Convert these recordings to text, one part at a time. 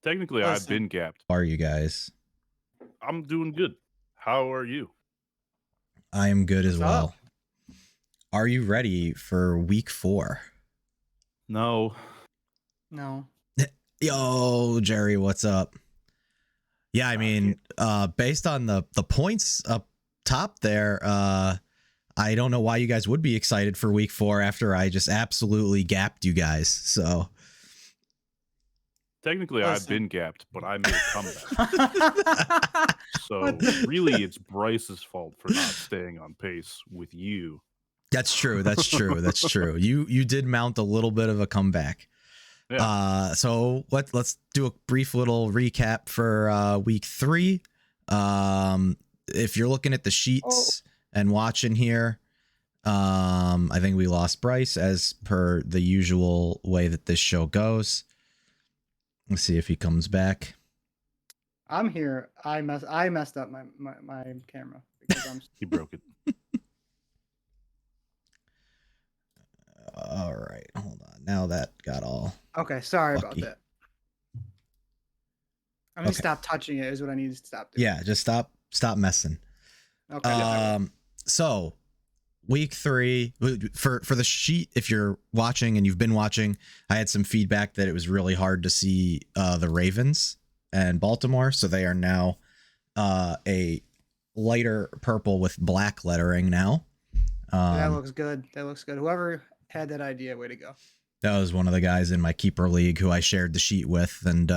Technically, I've been gapped. How are you guys? I'm doing good. How are you? I am good as What's well. up? Are you ready for week 4? No. No. Yo, Jerry, what's up? Yeah, I mean, based on the points up top there, I don't know why you guys would be excited for week 4 after I just absolutely gapped you guys. So Technically, Listen. I've been gapped, but I made a comeback. So really, it's Bryce's fault for not staying on pace with you. that's true. That's true. That's true. You did mount a little bit of a comeback. Yeah. So let's do a brief little recap for week 3. If you're looking at the sheets and watching here, I think we lost Bryce as per the usual way that this show goes. Let's see if he comes back. I'm here. I messed up my camera because I'm He broke it. All right, hold on. Now that got all. okay. Sorry Lucky. about that. I'm gonna Okay. stop touching it. Is what I need to stop doing. Yeah, just stop messing. Okay. So week 3 for the sheet, if you're watching and you've been watching, I had some feedback that it was really hard to see the Ravens and Baltimore, so they are now a lighter purple with black lettering now. That looks good. That looks good. Whoever had that idea, way to go. That was one of the guys in my keeper league who I shared the sheet with and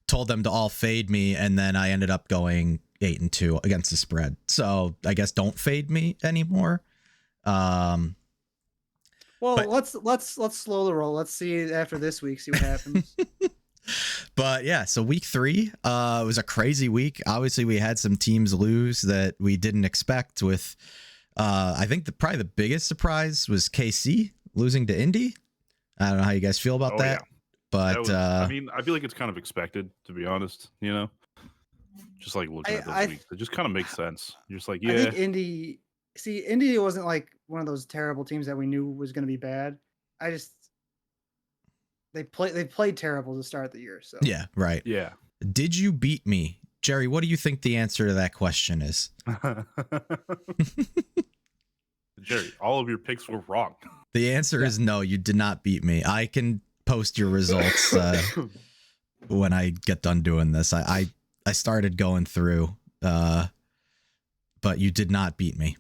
told them to all fade me, and then I ended up going 8-2 against the spread. So I guess don't fade me anymore. Well, But- let's slow the roll. Let's see after this week. See what happens. But yeah, so week 3 it was a crazy week. Obviously, we had some teams lose that we didn't expect. With I think probably the biggest surprise was KC losing to Indy. I don't know how you guys feel about that, but That was, I mean, I feel like it's kind of expected, to be honest. You know, just like looking at those weeks, it just kind of makes sense. You're just like, yeah. I think Indy wasn't like one of those terrible teams that we knew was going to be bad. They played terrible to start the year. So yeah, right. Yeah. Did you beat me, Jerry? What do you think the answer to that question is? Jerry, all of your picks were wrong. The answer is no, you did not beat me. I can post your results when I get done doing this. I started going through, but you did not beat me.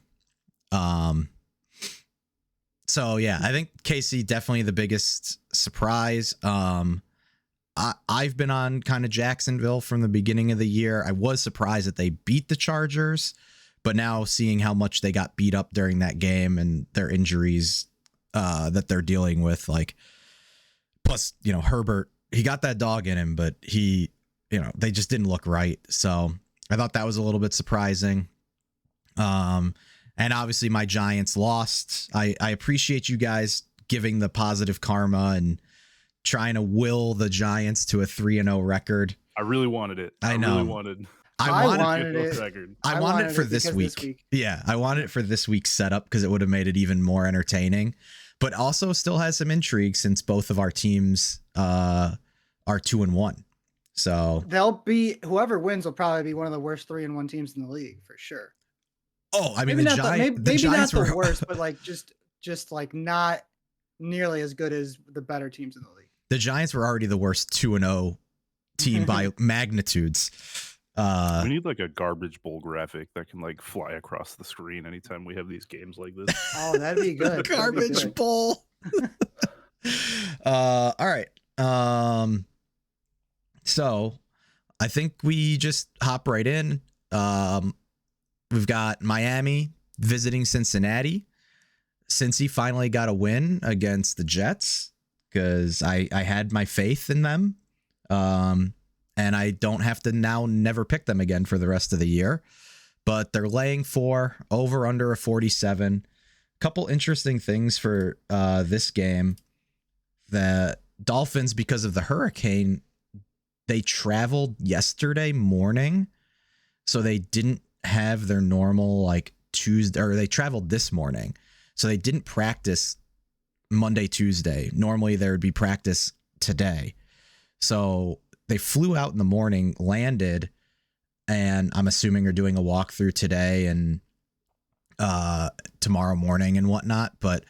So yeah, I think KC definitely the biggest surprise. I've been on kind of Jacksonville from the beginning of the year. I was surprised that they beat the Chargers, but now seeing how much they got beat up during that game and their injuries that they're dealing with, like, plus, Herbert, he got that dog in him, but they just didn't look right. So I thought that was a little bit surprising. And obviously my Giants lost. I appreciate you guys giving the positive karma and trying to will the Giants to a 3-0 record. I really wanted it. I know. Really wanted. I wanted it. Record. I wanted it for this week. Yeah, I wanted it for this week's setup because it would have made it even more entertaining. But also still has some intrigue since both of our teams are 2-1. So whoever wins will probably be one of the worst 3-1 teams in the league for sure. Oh, I mean, maybe the Giants not were the worst, but like just like not nearly as good as the better teams in the league. The Giants were already the worst 2-0 team by magnitudes. We need like a garbage bowl graphic that can like fly across the screen anytime we have these games like this. Oh, that'd be good. Garbage bowl. All right. So I think we just hop right in. We've got Miami visiting Cincinnati. Cincy finally got a win against the Jets because I had my faith in them. And I don't have to now never pick them again for the rest of the year. But they're laying 4, over under a 47. Couple interesting things for this game. The Dolphins, because of the hurricane, they traveled yesterday morning. So they didn't have their normal like Tuesday, or they traveled this morning. So they didn't practice Monday, Tuesday. Normally there would be practice today. So they flew out in the morning, landed, and I'm assuming are doing a walkthrough today and tomorrow morning and whatnot. But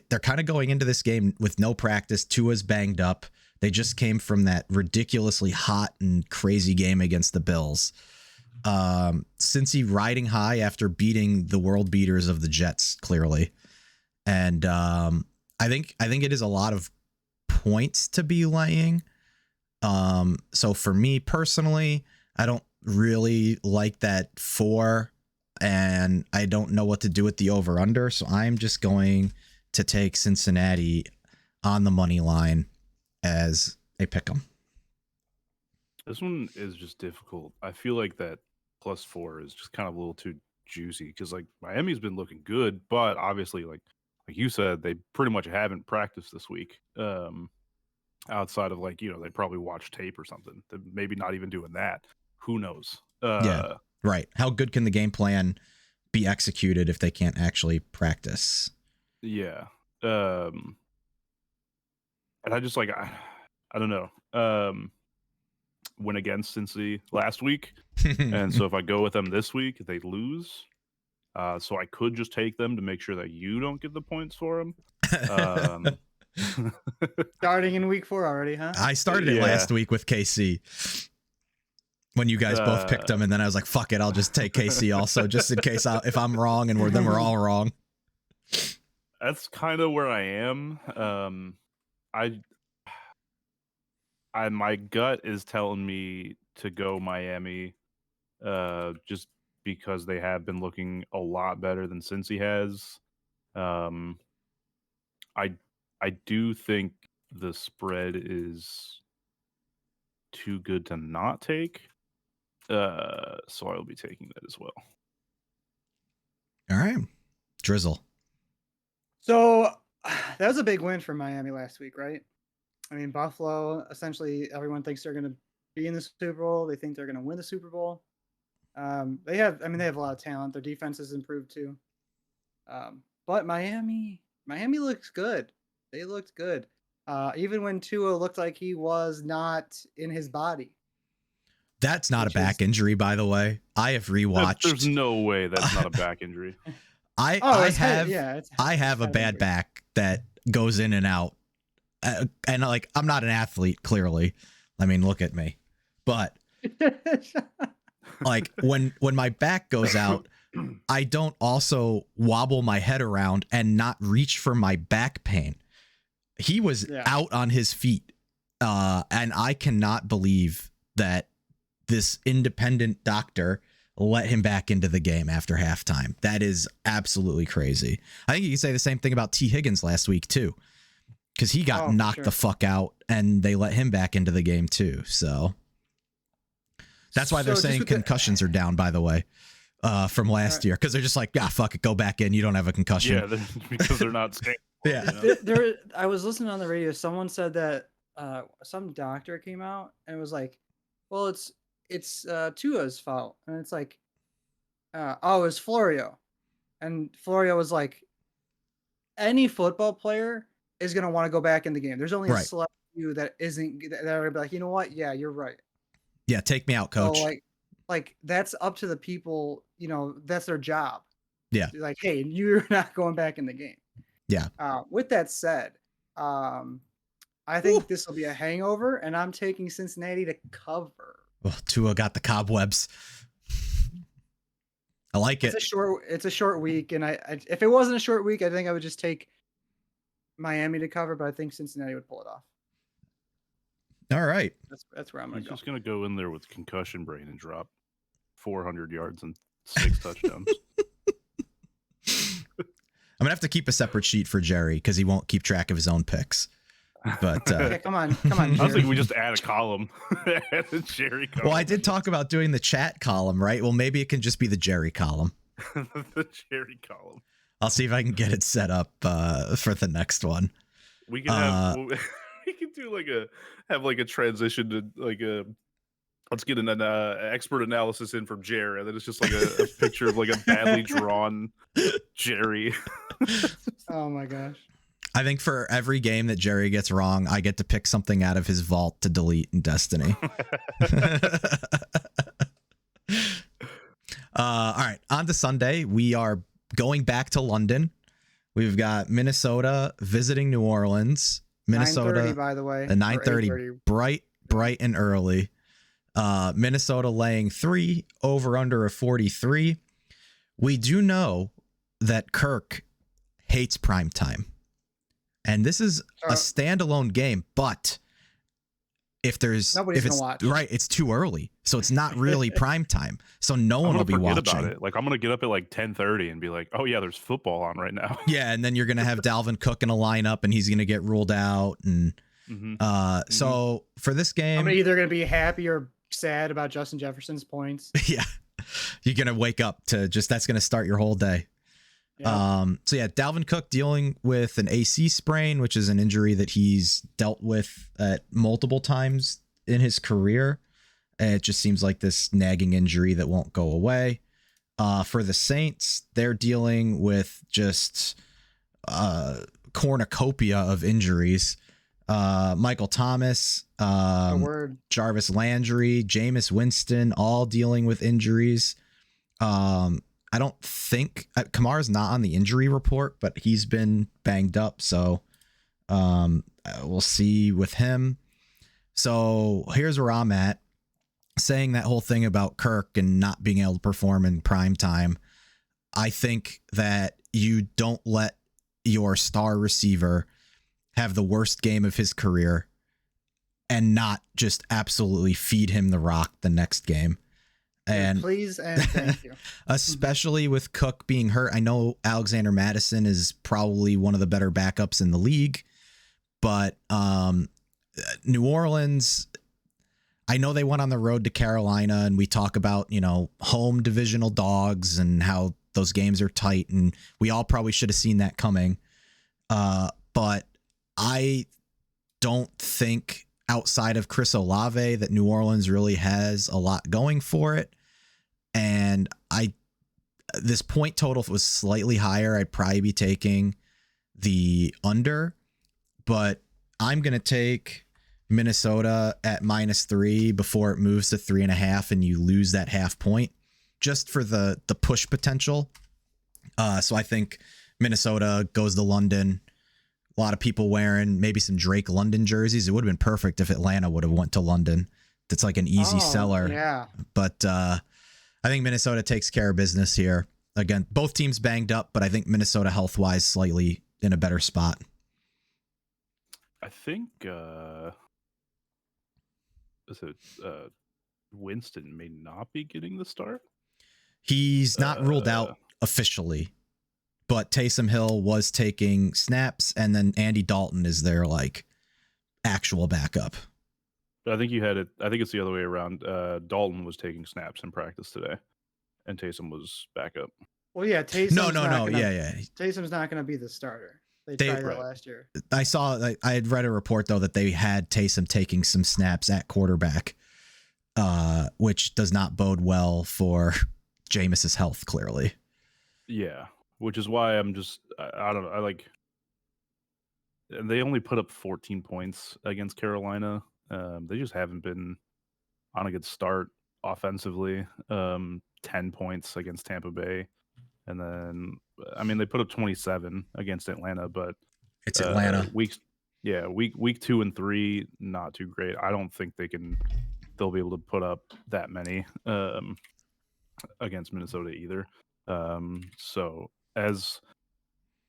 they're kind of going into this game with no practice. Tua's banged up. They just came from that ridiculously hot and crazy game against the Bills. Cincy riding high after beating the world beaters of the Jets, clearly. And I think it is a lot of points to be laying. So for me personally, I don't really like that 4, and I don't know what to do with the over under. So I'm just going to take Cincinnati on the money line as a pick'em. This one is just difficult. I feel like that +4 is just kind of a little too juicy because like Miami's been looking good, but obviously like you said, they pretty much haven't practiced this week. Outside of like, they probably watch tape or something. They're maybe not even doing that. Who knows? Yeah, right. How good can the game plan be executed if they can't actually practice? Yeah. And I just like, I don't know. Went against Cincy last week. And so if I go with them this week, they lose. So I could just take them to make sure that you don't get the points for them. Starting in week 4 already, huh? I started it last week with KC when you guys both picked them, and then I was like, "Fuck it, I'll just take KC also, just in case if I'm wrong and we're all wrong." That's kind of where I am. My gut is telling me to go Miami, just because they have been looking a lot better than Cincy has. I do think the spread is too good to not take. So I will be taking that as well. All right. Drizzle. So that was a big win for Miami last week, right? I mean, Buffalo, essentially everyone thinks they're going to be in the Super Bowl. They think they're going to win the Super Bowl. They have a lot of talent. Their defense has improved too. But Miami looks good. They looked good. Even when Tua looked like he was not in his body. That's not a back injury, by the way. I have rewatched. There's no way that's not a back injury. I have a bad back that goes in and out. And like, I'm not an athlete, clearly. I mean, look at me. But like when my back goes out, I don't also wobble my head around and not reach for my back pain. He was out on his feet. And I cannot believe that this independent doctor let him back into the game after halftime. That is absolutely crazy. I think you can say the same thing about T. Higgins last week too, because he got knocked the fuck out and they let him back into the game too. So that's why they're saying concussions are down, by the way, from last year, because they're just like, fuck it, go back in. You don't have a concussion. Yeah, because they're not saying. I was listening on the radio. Someone said that some doctor came out and was like, well, it's Tua's fault. And it's like, it's Florio. And Florio was like, any football player is going to want to go back in the game. There's only a select few that isn't, that are going to be like, you know what? Yeah, you're right. Yeah, take me out, coach. So like that's up to the people, that's their job. Yeah. Like, hey, you're not going back in the game. Yeah. With that said, I think this will be a hangover, and I'm taking Cincinnati to cover. Oh, Tua got the cobwebs. I like it. It's a short week, and I if it wasn't a short week, I think I would just take Miami to cover, but I think Cincinnati would pull it off. All right. That's where I'm going to go. Just going to go in there with concussion brain and drop 400 yards and 6 touchdowns. I'm gonna have to keep a separate sheet for Jerry because he won't keep track of his own picks. But come on. I was thinking we just add a column. Add a Jerry column. Well, I did talk about doing the chat column, right? Well, maybe it can just be the Jerry column. The Jerry column. I'll see if I can get it set up for the next one. We can have we can do like a transition to like a. Let's get an expert analysis in from Jerry, and then it's just like a picture of like a badly drawn Jerry. Oh my gosh! I think for every game that Jerry gets wrong, I get to pick something out of his vault to delete in Destiny. All right, on to Sunday. We are going back to London. We've got Minnesota visiting New Orleans. Minnesota 9:30, by the way. at 9:30, bright and early. Minnesota laying 3, over under a 43. We do know that Kirk hates prime time. And this is a standalone game, but nobody's gonna watch. Right, it's too early. So it's not really prime time. So no one will be watching. About it. Like I'm gonna get up at like 10:30 and be like, oh yeah, there's football on right now. Yeah, and then you're gonna have Dalvin Cook in a lineup and he's gonna get ruled out. And so for this game, I'm either gonna be happy or sad about Justin Jefferson's points. Yeah. You're gonna wake up to that's gonna start your whole day. Yeah. So yeah, Dalvin Cook dealing with an AC sprain, which is an injury that he's dealt with at multiple times in his career. And it just seems like this nagging injury that won't go away. For the Saints, they're dealing with just cornucopia of injuries. Michael Thomas, Jarvis Landry, Jameis Winston, all dealing with injuries. I don't think Kamara's not on the injury report, but he's been banged up. So we'll see with him. So here's where I'm at. Saying that whole thing about Kirk and not being able to perform in prime time. I think that you don't let your star receiver have the worst game of his career and not just absolutely feed him the rock the next game. And please and thank you. Especially with Cook being hurt. I know Alexander Mattison is probably one of the better backups in the league, but New Orleans, I know they went on the road to Carolina, and we talk about, home divisional dogs and how those games are tight, and we all probably should have seen that coming. But I don't think outside of Chris Olave that New Orleans really has a lot going for it. And this point total was slightly higher. I'd probably be taking the under, but I'm going to take Minnesota at -3 before it moves to 3.5 and you lose that half point just for the push potential. So I think Minnesota goes to London. A lot of people wearing maybe some Drake London jerseys. It would have been perfect if Atlanta would have went to London. That's like an easy seller. Yeah. But I think Minnesota takes care of business here. Again, both teams banged up, but I think Minnesota health-wise slightly in a better spot. I think Winston may not be getting the start. He's not ruled out officially, but Taysom Hill was taking snaps, and then Andy Dalton is their actual backup. But I think you had it. I think it's the other way around. Dalton was taking snaps in practice today, and Taysom was backup. Well, yeah, Taysom's yeah. Taysom's not going to be the starter. They tried that last year. I had read a report though that they had Taysom taking some snaps at quarterback, which does not bode well for Jameis's health. Clearly, yeah. Which is why I'm just I don't know. They only put up 14 points against Carolina. They just haven't been on a good start offensively. 10 points against Tampa Bay. And then, they put up 27 against Atlanta, but it's Atlanta. Week 2 and 3, not too great. I don't think they'll be able to put up that many against Minnesota either. So as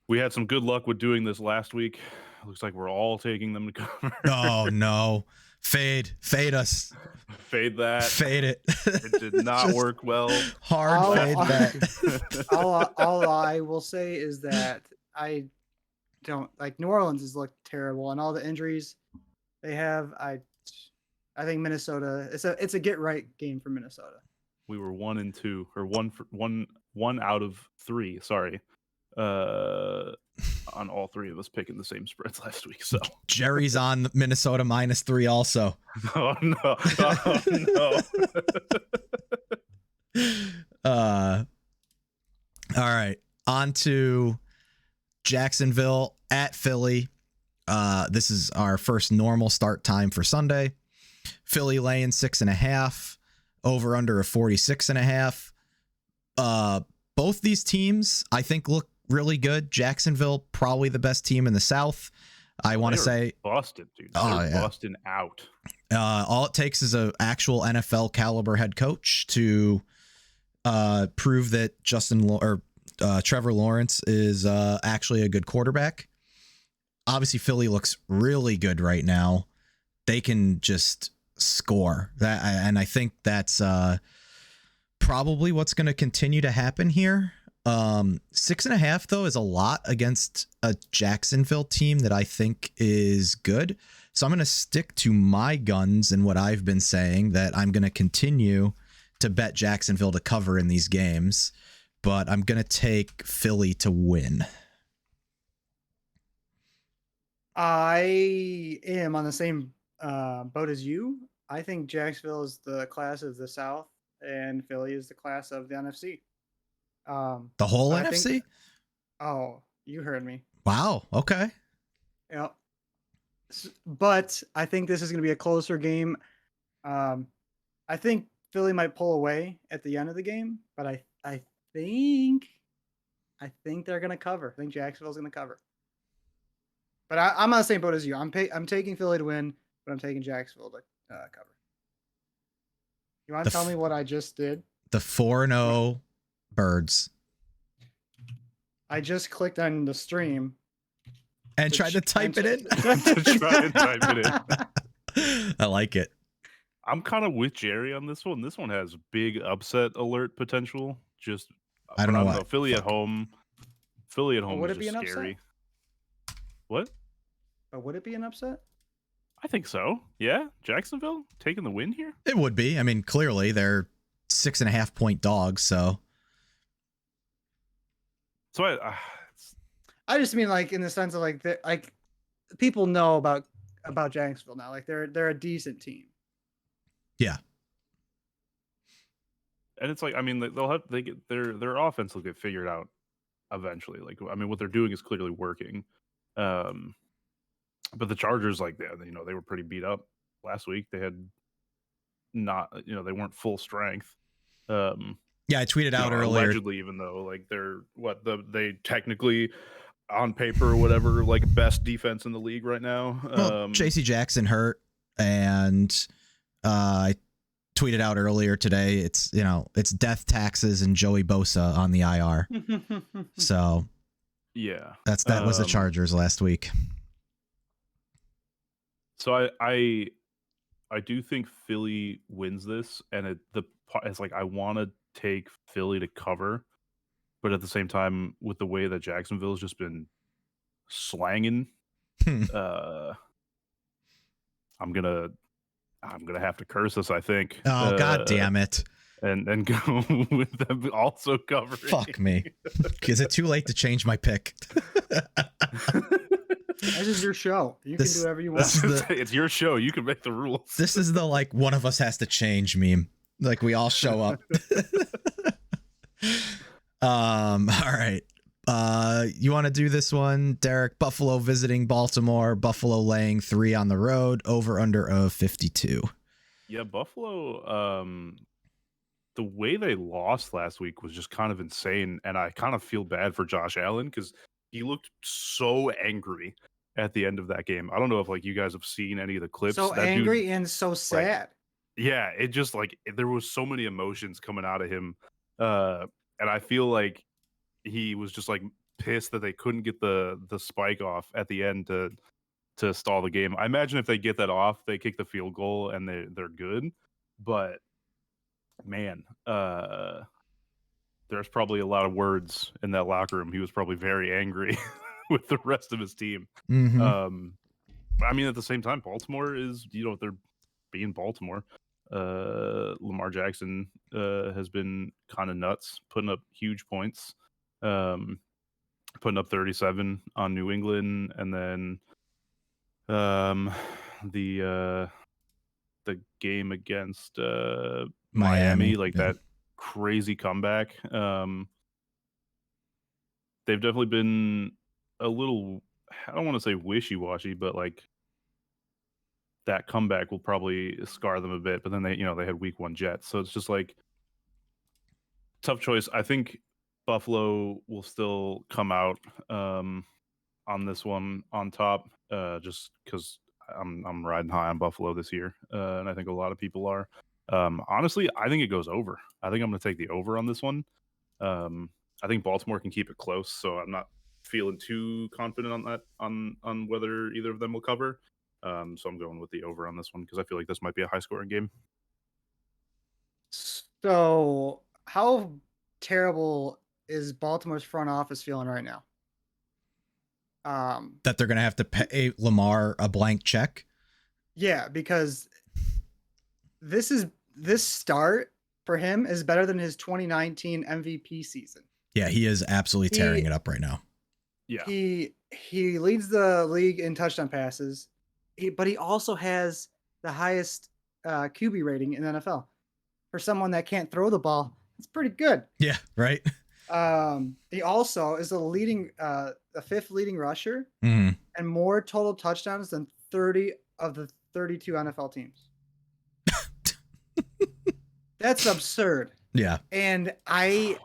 we had some good luck with doing this last week, it looks like we're all taking them to cover. Oh no. Fade us. Fade that. Fade it. It did not work well. Hard fade that. All I will say is that I don't New Orleans has looked terrible, and all the injuries they have. I think Minnesota. It's a get right game for Minnesota. We were 1 and 2, or one out of 3. Sorry. On all 3 of us picking the same spreads last week. So Jerry's on Minnesota -3 also. Oh no. All right. On to Jacksonville at Philly. This is our first normal start time for Sunday. Philly laying 6.5, over under a 46.5. Both these teams, I think, look really good. Jacksonville, probably the best team in the South. I want to say busted, dude. Oh, yeah. Busting out. All it takes is an actual NFL caliber head coach to prove that Trevor Lawrence is actually a good quarterback. Obviously, Philly looks really good right now. They can just score that, and I think that's probably what's going to continue to happen here. 6.5 though is a lot against a Jacksonville team that I think is good. So I'm going to stick to my guns and what I've been saying, that I'm going to continue to bet Jacksonville to cover in these games, but I'm going to take Philly to win. I am on the same boat as you. I think Jacksonville is the class of the South and Philly is the class of the NFC. The whole I NFC? think- oh, you heard me. Wow. Okay. Yeah. But I think this is going to be a closer game. I think Philly might pull away at the end of the game, but I think they're going to cover. I think Jacksonville's going to cover. But I'm on the same boat as you. I'm taking Philly to win, but I'm taking Jacksonville to cover. You want to tell me what I just did? The 4-0 Birds. I just clicked on the stream And tried to type it in. To try and type it in. I like it. I'm kind of with Jerry on this one. This one has big upset alert potential. Just I don't know why. Philly at home. Philly at home would is it be just an upset? scary. What? But would it be an upset? I think so. Yeah, Jacksonville taking the win here. It would be. I mean, clearly they're 6.5 point dogs. So I just mean like in the sense of like people know about Jacksonville now. Like they're a decent team. yeah, and it's like, I mean, they get their offense will get figured out eventually. Like, I mean, what they're doing is clearly working. But the Chargers, like, they were pretty beat up last week. They had not, they weren't full strength. yeah. I tweeted out earlier. Allegedly, even though like they technically on paper or whatever, like best defense in the league right now. Well, J.C. Jackson hurt, and I tweeted out earlier today. It's death, taxes, and Joey Bosa on the IR. So yeah, that was the Chargers last week. So I do think Philly wins this, and it's like I want to take Philly to cover, but at the same time, with the way that Jacksonville's just been slanging, I'm gonna have to curse us, I think. Oh, God damn it. And go with them also covering. Fuck me. Is it too late to change my pick? This is your show. You can do whatever you want. It's your show. You can make the rules. This is the like one of us has to change meme. Like we all show up. All right. You want to do this one, Derek? Buffalo visiting Baltimore. Buffalo laying 3 on the road. Over under of 52. Yeah, Buffalo. The way they lost last week was just kind of insane, and I kind of feel bad for Josh Allen because he looked so angry at the end of that game. I don't know if like you guys have seen any of the clips. So that angry dude, and so sad. Yeah, it just like there was so many emotions coming out of him, and I feel like he was just like pissed that they couldn't get the spike off at the end to stall the game. I imagine if they get that off, they kick the field goal and they're good. But man, there's probably a lot of words in that locker room. He was probably very angry with the rest of his team. Mm-hmm. I mean, at the same time, Baltimore is, they're being Baltimore. Lamar Jackson has been kind of nuts, putting up huge points, putting up 37 on New England, and then the game against Miami, like that crazy comeback. They've definitely been a little, I don't want to say wishy-washy, but like that comeback will probably scar them a bit. But then they had week 1 Jets, so it's just like tough choice. I think Buffalo will still come out on this one on top, just because I'm riding high on Buffalo this year, and I think a lot of people are. Honestly, I think it goes over. I think I'm going to take the over on this one. I think Baltimore can keep it close, so I'm not feeling too confident on that on whether either of them will cover. So I'm going with the over on this one because I feel like this might be a high scoring game. So, how terrible is Baltimore's front office feeling right now? That they're going to have to pay Lamar a blank check. Yeah, because this start for him is better than his 2019 MVP season. Yeah, he is absolutely tearing it up right now. Yeah, he leads the league in touchdown passes, but he also has the highest QB rating in the NFL. For someone that can't throw the ball, it's pretty good. Yeah, right. He also is the 5th leading rusher Mm-hmm. and more total touchdowns than 30 of the 32 NFL teams. That's absurd. Yeah. And I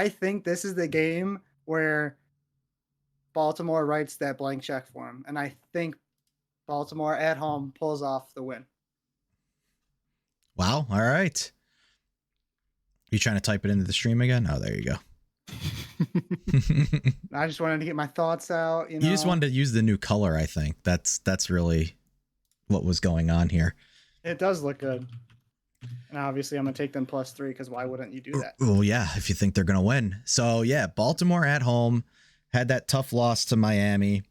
think this is the game where Baltimore writes that blank check for him. And I think Baltimore at home pulls off the win. Wow. All right. You trying to type it into the stream again? Oh, there you go. I just wanted to get my thoughts out. You just wanted to use the new color, I think. That's really what was going on here. It does look good. And obviously, I'm going to take them +3 because why wouldn't you do that? Well, yeah, if you think they're going to win. So, yeah, Baltimore at home had that tough loss to Miami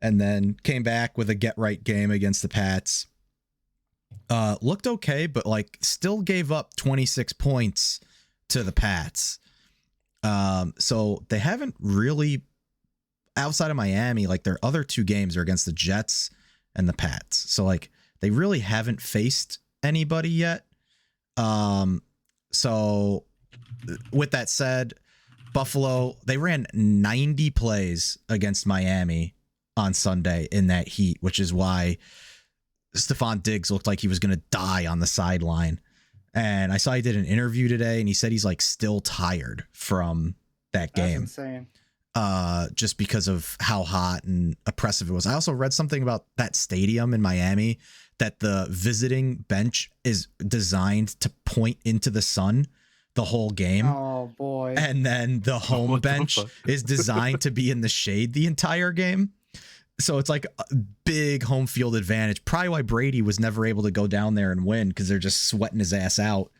and then came back with a get-right game against the Pats. Looked okay, but like still gave up 26 points to the Pats. So they haven't really, outside of Miami, like their other 2 games are against the Jets and the Pats. So like they really haven't faced anybody yet. So with that said, Buffalo, they ran 90 plays against Miami on Sunday in that heat, which is why Stephon Diggs looked like he was going to die on the sideline. And I saw he did an interview today and he said he's like still tired from that game. That's insane. Just because of how hot and oppressive it was. I also read something about that stadium in Miami that the visiting bench is designed to point into the sun the whole game. Oh boy. And then the home bench is designed to be in the shade the entire game. So it's like a big home field advantage. Probably why Brady was never able to go down there and win, because they're just sweating his ass out.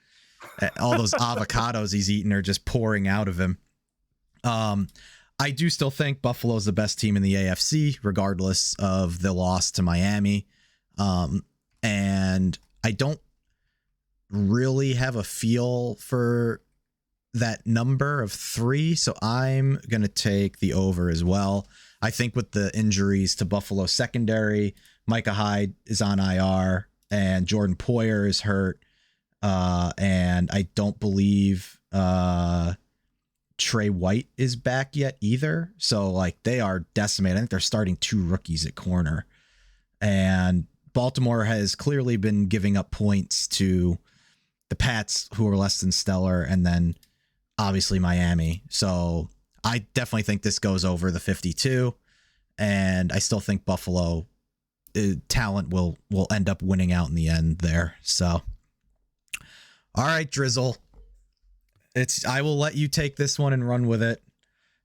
All those avocados he's eating are just pouring out of him. I do still think Buffalo's the best team in the AFC, regardless of the loss to Miami. And I don't really have a feel for that number of 3, so I'm going to take the over as well. I think with the injuries to Buffalo secondary, Micah Hyde is on IR and Jordan Poyer is hurt. And I don't believe Trey White is back yet either. So like they are decimated. I think they're starting 2 rookies at corner. And Baltimore has clearly been giving up points to the Pats, who are less than stellar, and then obviously Miami. So I definitely think this goes over the 52, and I still think Buffalo talent will end up winning out in the end there. So, all right, Drizzle, I will let you take this one and run with it.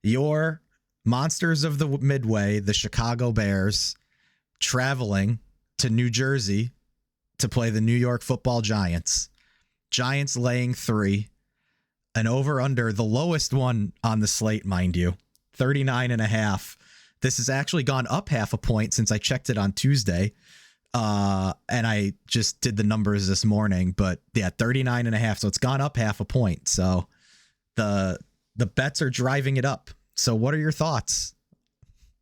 Your monsters of the Midway, the Chicago Bears, traveling to New Jersey to play the New York Football Giants. Giants laying 3. An over-under, the lowest one on the slate, mind you, 39.5. This has actually gone up half a point since I checked it on Tuesday. And I just did the numbers this morning, but yeah, 39.5. So it's gone up half a point. So the bets are driving it up. So what are your thoughts?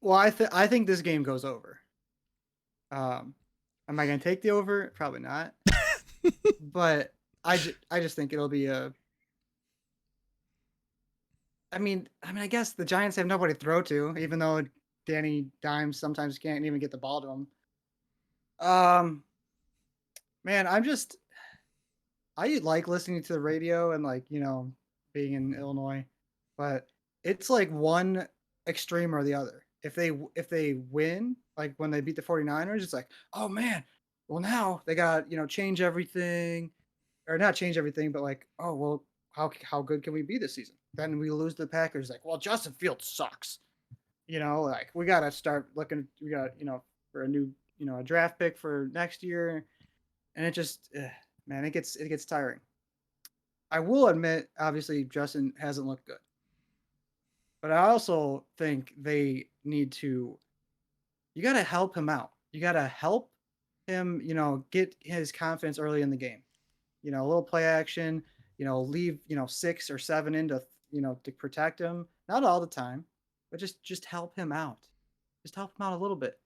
Well, I think this game goes over. Am I going to take the over? Probably not. But I just think it'll be a I guess the Giants have nobody to throw to, even though Danny Dimes sometimes can't even get the ball to him. Man, I like listening to the radio and like, being in Illinois, but it's like one extreme or the other. If they win, like when they beat the 49ers, it's like, oh man, well now they got, change everything, or not change everything, but like, oh well, how good can we be this season? Then we lose to the Packers, like, well, Justin Fields sucks. Like we gotta start looking, we got, for a new, a draft pick for next year. And it just man, it gets tiring. I will admit, obviously, Justin hasn't looked good. But I also think they need to, you got to help him out. You got to help him, get his confidence early in the game. A little play action, leave, 6 or 7 in to, to protect him. Not all the time, but just help him out. Just help him out a little bit.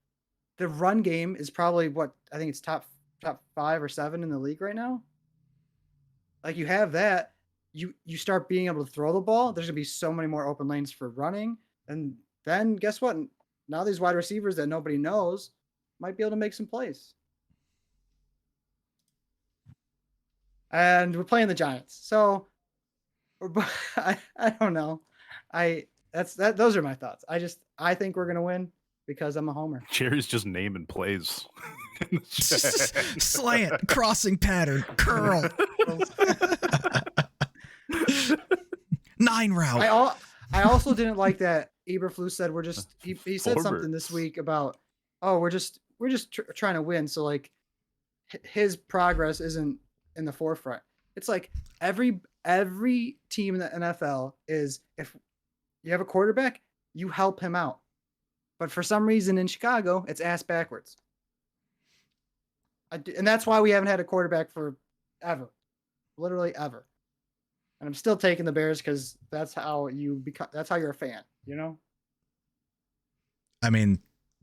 The run game is probably what I think it's top 5 or 7 in the league right now. Like you have that, you start being able to throw the ball. There's gonna be so many more open lanes for running, and then guess what? Now these wide receivers that nobody knows might be able to make some plays. And we're playing the Giants, so I don't know. Those are my thoughts. I think we're gonna win because I'm a homer. Jerry's just naming plays. Slant, crossing pattern, curl. 9 route. I also didn't like that Eberflus said he said something this week about, oh, we're just trying to win, so like his progress isn't in the forefront. It's like every team in the NFL is, if you have a quarterback, you help him out. But for some reason in Chicago, it's ass backwards. And that's why we haven't had a quarterback for ever. Literally ever. And I'm still taking the Bears because that's how you're a fan, I mean,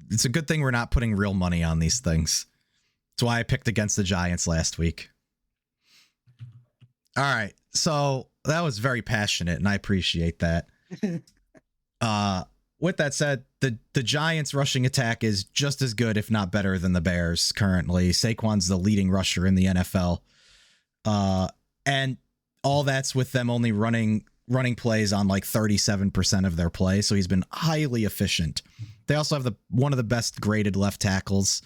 it's a good thing we're not putting real money on these things. That's why I picked against the Giants last week. All right. So that was very passionate, and I appreciate that. With that said, the Giants' rushing attack is just as good, if not better, than the Bears currently. Saquon's the leading rusher in the NFL. And all that's with them only running plays on like 37% of their play. So he's been highly efficient. They also have one of the best graded left tackles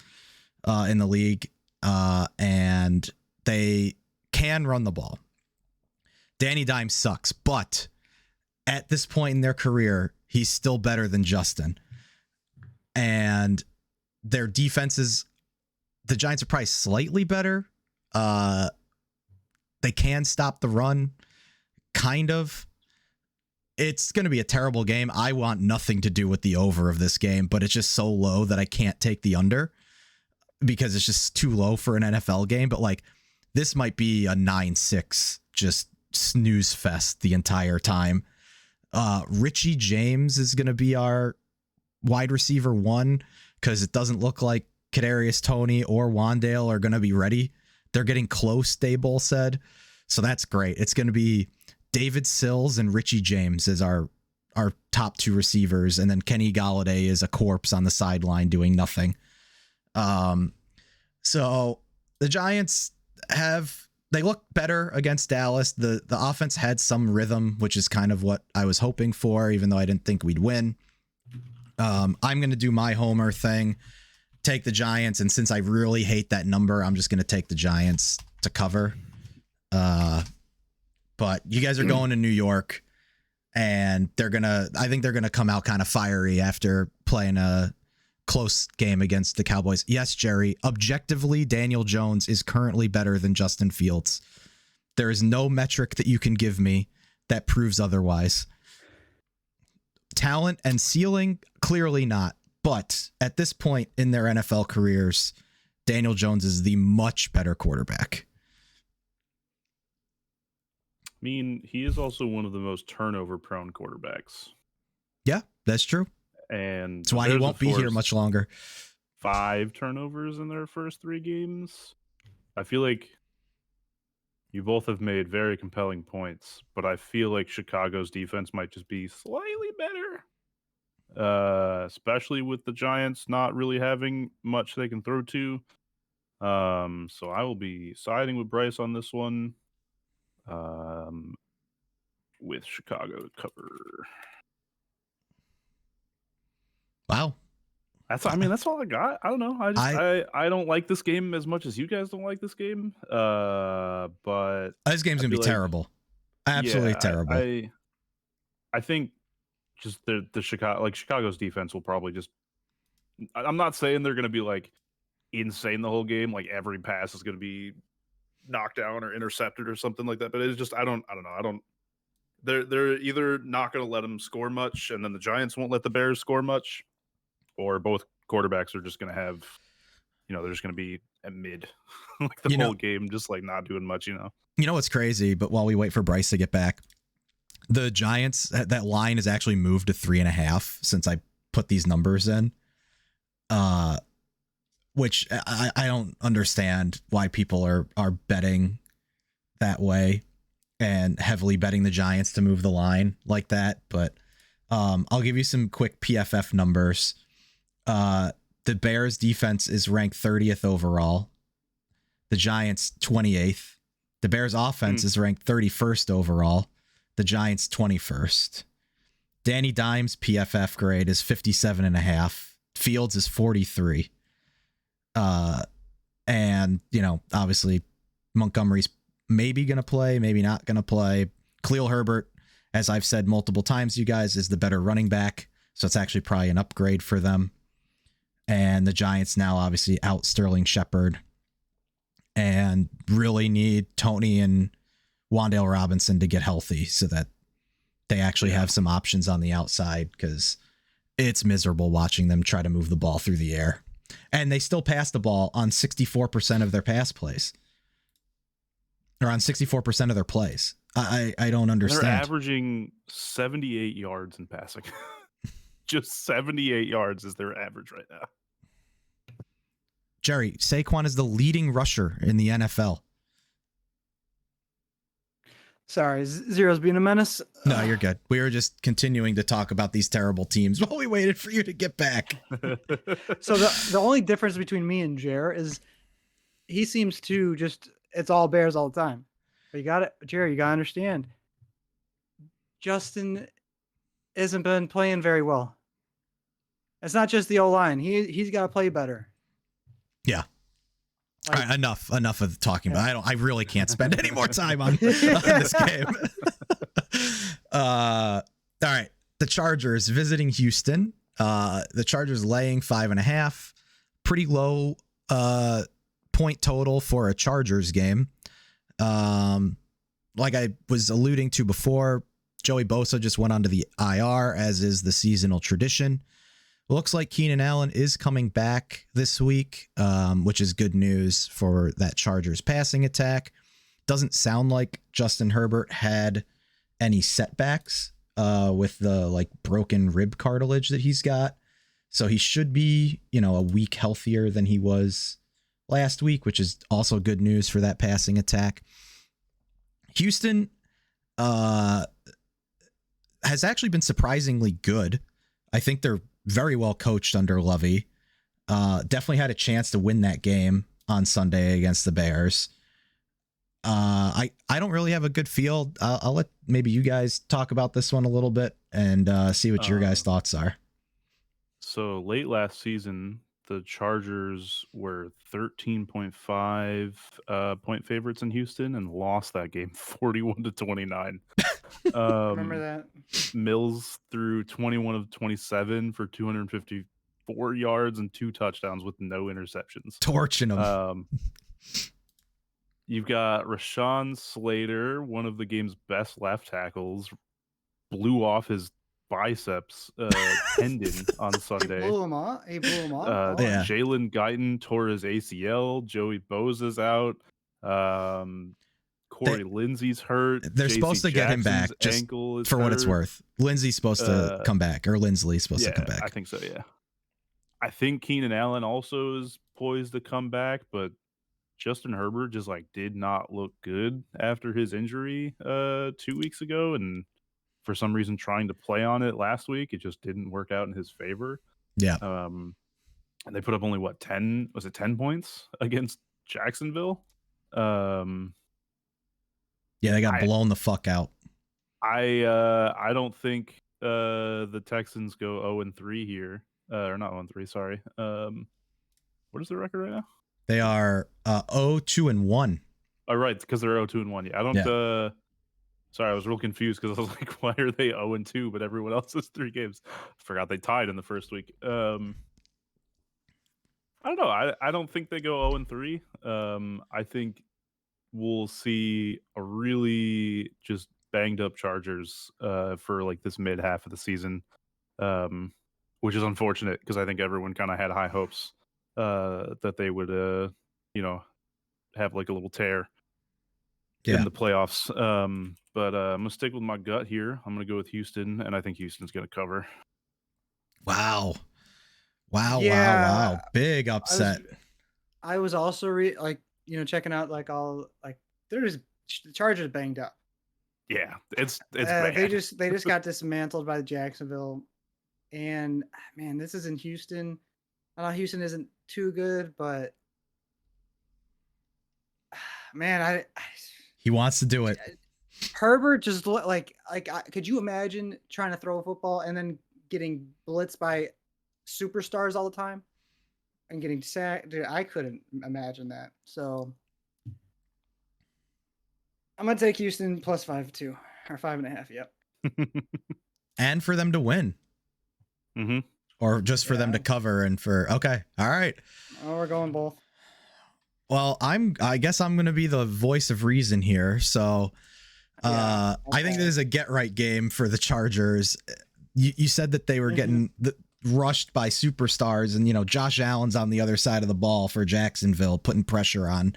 in the league. And they can run the ball. Danny Dimes sucks, but at this point in their career, he's still better than Justin. And their defenses, the Giants are probably slightly better. They can stop the run, kind of. It's going to be a terrible game. I want nothing to do with the over of this game, but it's just so low that I can't take the under because it's just too low for an NFL game. But like, this might be a 9-6, just snooze fest the entire time. Richie James is going to be our wide receiver 1 because it doesn't look like Kadarius Toney or Wandale are going to be ready. They're getting close, Daboll said. So that's great. It's going to be David Sills and Richie James as our top 2 receivers. And then Kenny Golladay is a corpse on the sideline doing nothing. So the Giants they look better against Dallas. The offense had some rhythm, which is kind of what I was hoping for, even though I didn't think we'd win. I'm going to do my homer thing, take the Giants. And since I really hate that number, I'm just going to take the Giants to cover. But you guys are going to New York, and I think they're going to come out kind of fiery after playing a close game against the Cowboys. Yes, Jerry, objectively, Daniel Jones is currently better than Justin Fields. There is no metric that you can give me that proves otherwise. Talent and ceiling, clearly not. But at this point in their NFL careers, Daniel Jones is the much better quarterback. I mean, he is also one of the most turnover-prone quarterbacks. Yeah, that's true. And that's why he won't be here much longer. 5 turnovers in their first 3 games. I feel like You both have made very compelling points, but I feel like Chicago's defense might just be slightly better. Especially with the Giants not really having much they can throw to. So I will be siding with Bryce on this one. With Chicago to cover. Wow. That's all I got. I don't know. I don't like this game as much as you guys don't like this game. But This game's gonna be terrible. Absolutely terrible. I think just the Chicago's defense will probably just. I'm not saying they're gonna be like insane the whole game. Like every pass is gonna be knocked down or intercepted or something like that. But it's just I don't know. They're either not gonna let them score much, and then the Giants won't let the Bears score much, or both quarterbacks are just gonna have. They're just going to be at mid, like the whole game, just like not doing much, You know what's crazy? But while we wait for Bryce to get back, the Giants, that line has actually moved to 3.5 since I put these numbers in. Which I don't understand why people are betting that way and heavily betting the Giants to move the line like that. But I'll give you some quick PFF numbers. The Bears defense is ranked 30th overall. The Giants 28th. The Bears offense is ranked 31st overall. The Giants 21st. Danny Dimes' PFF grade is 57.5. Fields is 43. And obviously Montgomery's maybe going to play, maybe not going to play. Khalil Herbert, as I've said multiple times, you guys, is the better running back. So it's actually probably an upgrade for them. And the Giants now obviously out Sterling Shepard and really need Tony and Wan'Dale Robinson to get healthy so that they actually have some options on the outside, because it's miserable watching them try to move the ball through the air. And they still pass the ball on 64% of their pass plays, or on 64% of their plays. I don't understand. They're averaging 78 yards in passing. Just 78 yards is their average right now. Jerry, Saquon is the leading rusher in the NFL. Sorry, Zero's being a menace. No, you're good. We were just continuing to talk about these terrible teams while we waited for you to get back. So the only difference between me and Jer is he seems to just, it's all Bears all the time. But Jerry, you got to understand, Justin hasn't been playing very well. It's not just the O-line. He's got to play better. Yeah. All right, enough of talking about. I really can't spend any more time on this game. All right, the Chargers visiting Houston. The Chargers laying 5.5. Pretty low point total for a Chargers game. Like I was alluding to before, Joey Bosa just went onto the IR, as is the seasonal tradition. Looks like Keenan Allen is coming back this week, which is good news for that Chargers passing attack. Doesn't sound like Justin Herbert had any setbacks with the broken rib cartilage that he's got. So he should be, a week healthier than he was last week, which is also good news for that passing attack. Houston has actually been surprisingly good. I think they're very well coached under Lovey. Definitely had a chance to win that game on Sunday against the Bears. I don't really have a good feel. I'll let maybe you guys talk about this one a little bit and see what your guys' thoughts are. So late last season, the Chargers were 13.5 point favorites in Houston and lost that game 41-29. Remember that? Mills threw 21 of 27 for 254 yards and 2 touchdowns with no interceptions. Torching them. You've got Rashawn Slater, one of the game's best left tackles, blew off his biceps tendon on Sunday. He blew him off. Yeah. Jalen Guyton tore his ACL. Joey Bosa's out. Corey Lindsey's hurt. They're JC supposed to get him back, Jackson's just ankle is for what hurt. it's worth. Lindsey's supposed to come back, or Lindsley's supposed to come back. I think so, yeah. I think Keenan Allen also is poised to come back, but Justin Herbert just like did not look good after his injury 2 weeks ago, and for some reason trying to play on it last week, it just didn't work out in his favor. Yeah. And they put up only 10 points against Jacksonville. Yeah, they got blown the fuck out. I don't think the Texans go 0-3 here. Or not 0-3, sorry. What is the record right now? They are 0-2-1. Oh, right, because they're 0-2-1. Yeah, I don't sorry, I was real confused because I was like, why are they 0-2 but everyone else has 3 games? I forgot they tied in the first week. I don't know. I don't think they go 0-3. I think we'll see a really just banged up Chargers for like this mid half of the season, which is unfortunate because I think everyone kind of had high hopes that they would, have like a little tear in the playoffs. But I'm gonna stick with my gut here. I'm gonna go with Houston, and I think Houston's gonna cover. Wow. Big upset. I was also checking out like all like the Chargers banged up. Yeah, it's bad. They just got dismantled by Jacksonville, and man, this is in Houston. I know Houston isn't too good, but man, he wants to do it. Herbert just could you imagine trying to throw a football and then getting blitzed by superstars all the time and getting sacked? Dude, I couldn't imagine that. So I'm gonna take Houston plus 5-2 or 5.5. Yep. And for them to win. Mm-hmm. Or just for them to cover and for okay. All right. Oh, we're going both. Well, I guess I'm gonna be the voice of reason here. So I think this is a get right game for the Chargers. You said that they were getting rushed by superstars, and Josh Allen's on the other side of the ball for Jacksonville, putting pressure on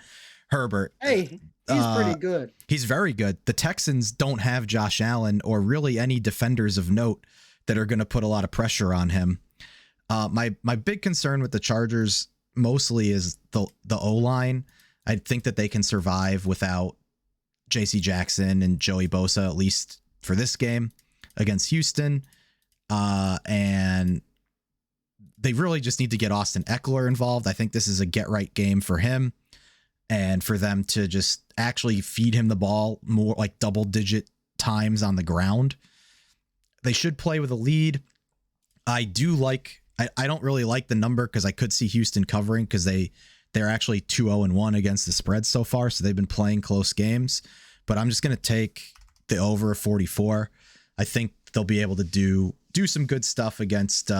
Herbert. Hey, he's pretty good. He's very good. The Texans don't have Josh Allen or really any defenders of note that are going to put a lot of pressure on him. My big concern with the Chargers mostly is the O-line. I think that they can survive without J.C. Jackson and Joey Bosa, at least for this game against Houston. And they really just need to get Austin Eckler involved. I think this is a get-right game for him and for them to just actually feed him the ball more like double-digit times on the ground. They should play with a lead. I don't really like the number because I could see Houston covering because they're actually 2-0-1 against the spread so far, so they've been playing close games. But I'm just going to take the over 44. I think they'll be able to do some good stuff against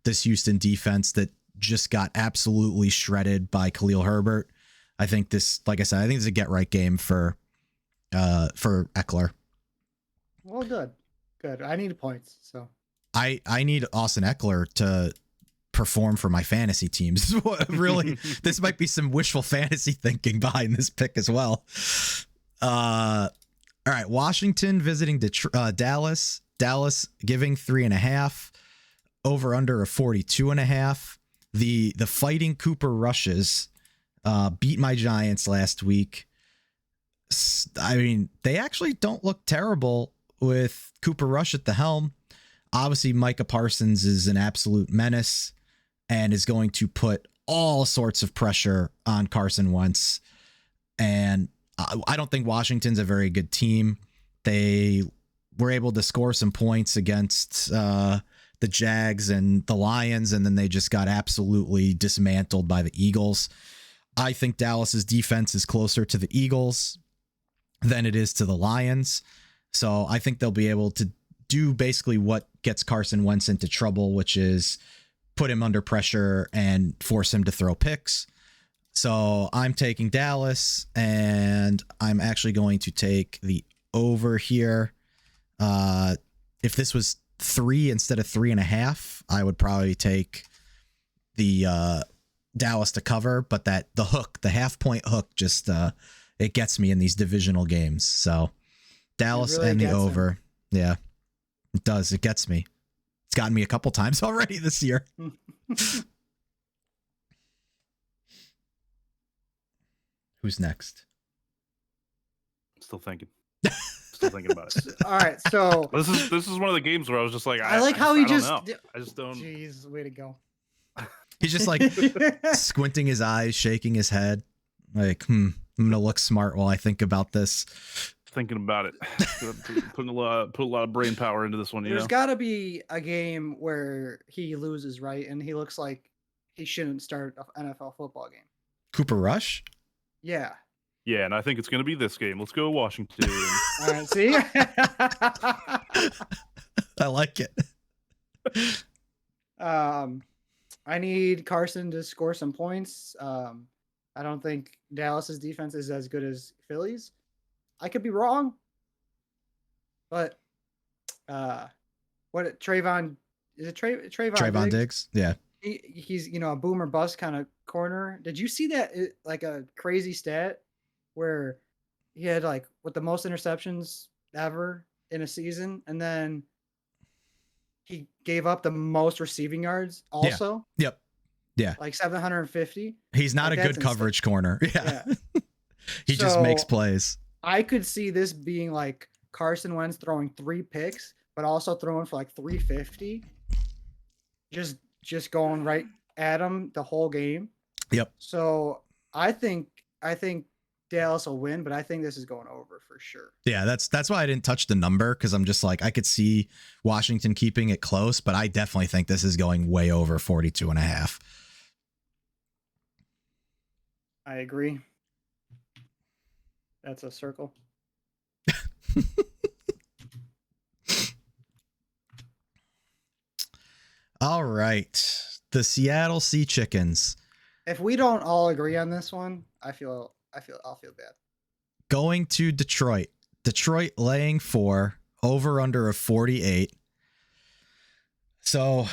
this Houston defense that just got absolutely shredded by Khalil Herbert. I think this, like I said, I think it's a get right game for Eckler. Well, good. I need points, so I need Austin Eckler to perform for my fantasy teams. Really, this might be some wishful fantasy thinking behind this pick as well. All right, Washington visiting Dallas. Dallas giving 3.5, over under a 42.5. The Fighting Cooper Rushes beat my Giants last week. I mean, they actually don't look terrible with Cooper Rush at the helm. Obviously, Micah Parsons is an absolute menace and is going to put all sorts of pressure on Carson Wentz. And I don't think Washington's a very good team. They were able to score some points against the Jags and the Lions, and then they just got absolutely dismantled by the Eagles. I think Dallas's defense is closer to the Eagles than it is to the Lions. So I think they'll be able to do basically what gets Carson Wentz into trouble, which is put him under pressure and force him to throw picks. So I'm taking Dallas, and I'm actually going to take the over here. If this was 3 instead of 3.5, I would probably take the Dallas to cover, but the half-point hook just it gets me in these divisional games. So Dallas really and the over. Yeah, it does. It gets me. It's gotten me a couple times already this year. Who's next? Still thinking. Still thinking about it. All right, so This is one of the games where I was just like, I like how he just. don't know. I just don't. Jeez, way to go. He's just like squinting his eyes, shaking his head. Like, I'm gonna look smart while I think about this. Thinking about it. Put a lot of brain power into this one. There's got to be a game where he loses, right? And he looks like he shouldn't start an NFL football game. Cooper Rush? Yeah. Yeah, and I think it's going to be this game. Let's go Washington. All right, see? I like it. I need Carson to score some points. I don't think Dallas's defense is as good as Philly's. I could be wrong, but Trayvon Diggs? Yeah. He's a boom or bust kind of corner. Did you see that like a crazy stat where he had like with the most interceptions ever in a season, and then he gave up the most receiving yards also? Yeah. Yep. Yeah. Like 750. He's not a good coverage corner. Yeah. He just makes plays. I could see this being like Carson Wentz throwing 3 picks, but also throwing for like 350. Just going right at him the whole game. Yep. So I think Dallas will win, but I think this is going over for sure. Yeah, that's why I didn't touch the number, because I'm just like, I could see Washington keeping it close, but I definitely think this is going way over 42.5. I agree. That's a circle. All right. The Seattle Sea Chickens. If we don't all agree on this one, I'll feel bad. Going to Detroit. Detroit laying 4, over under of 48. So,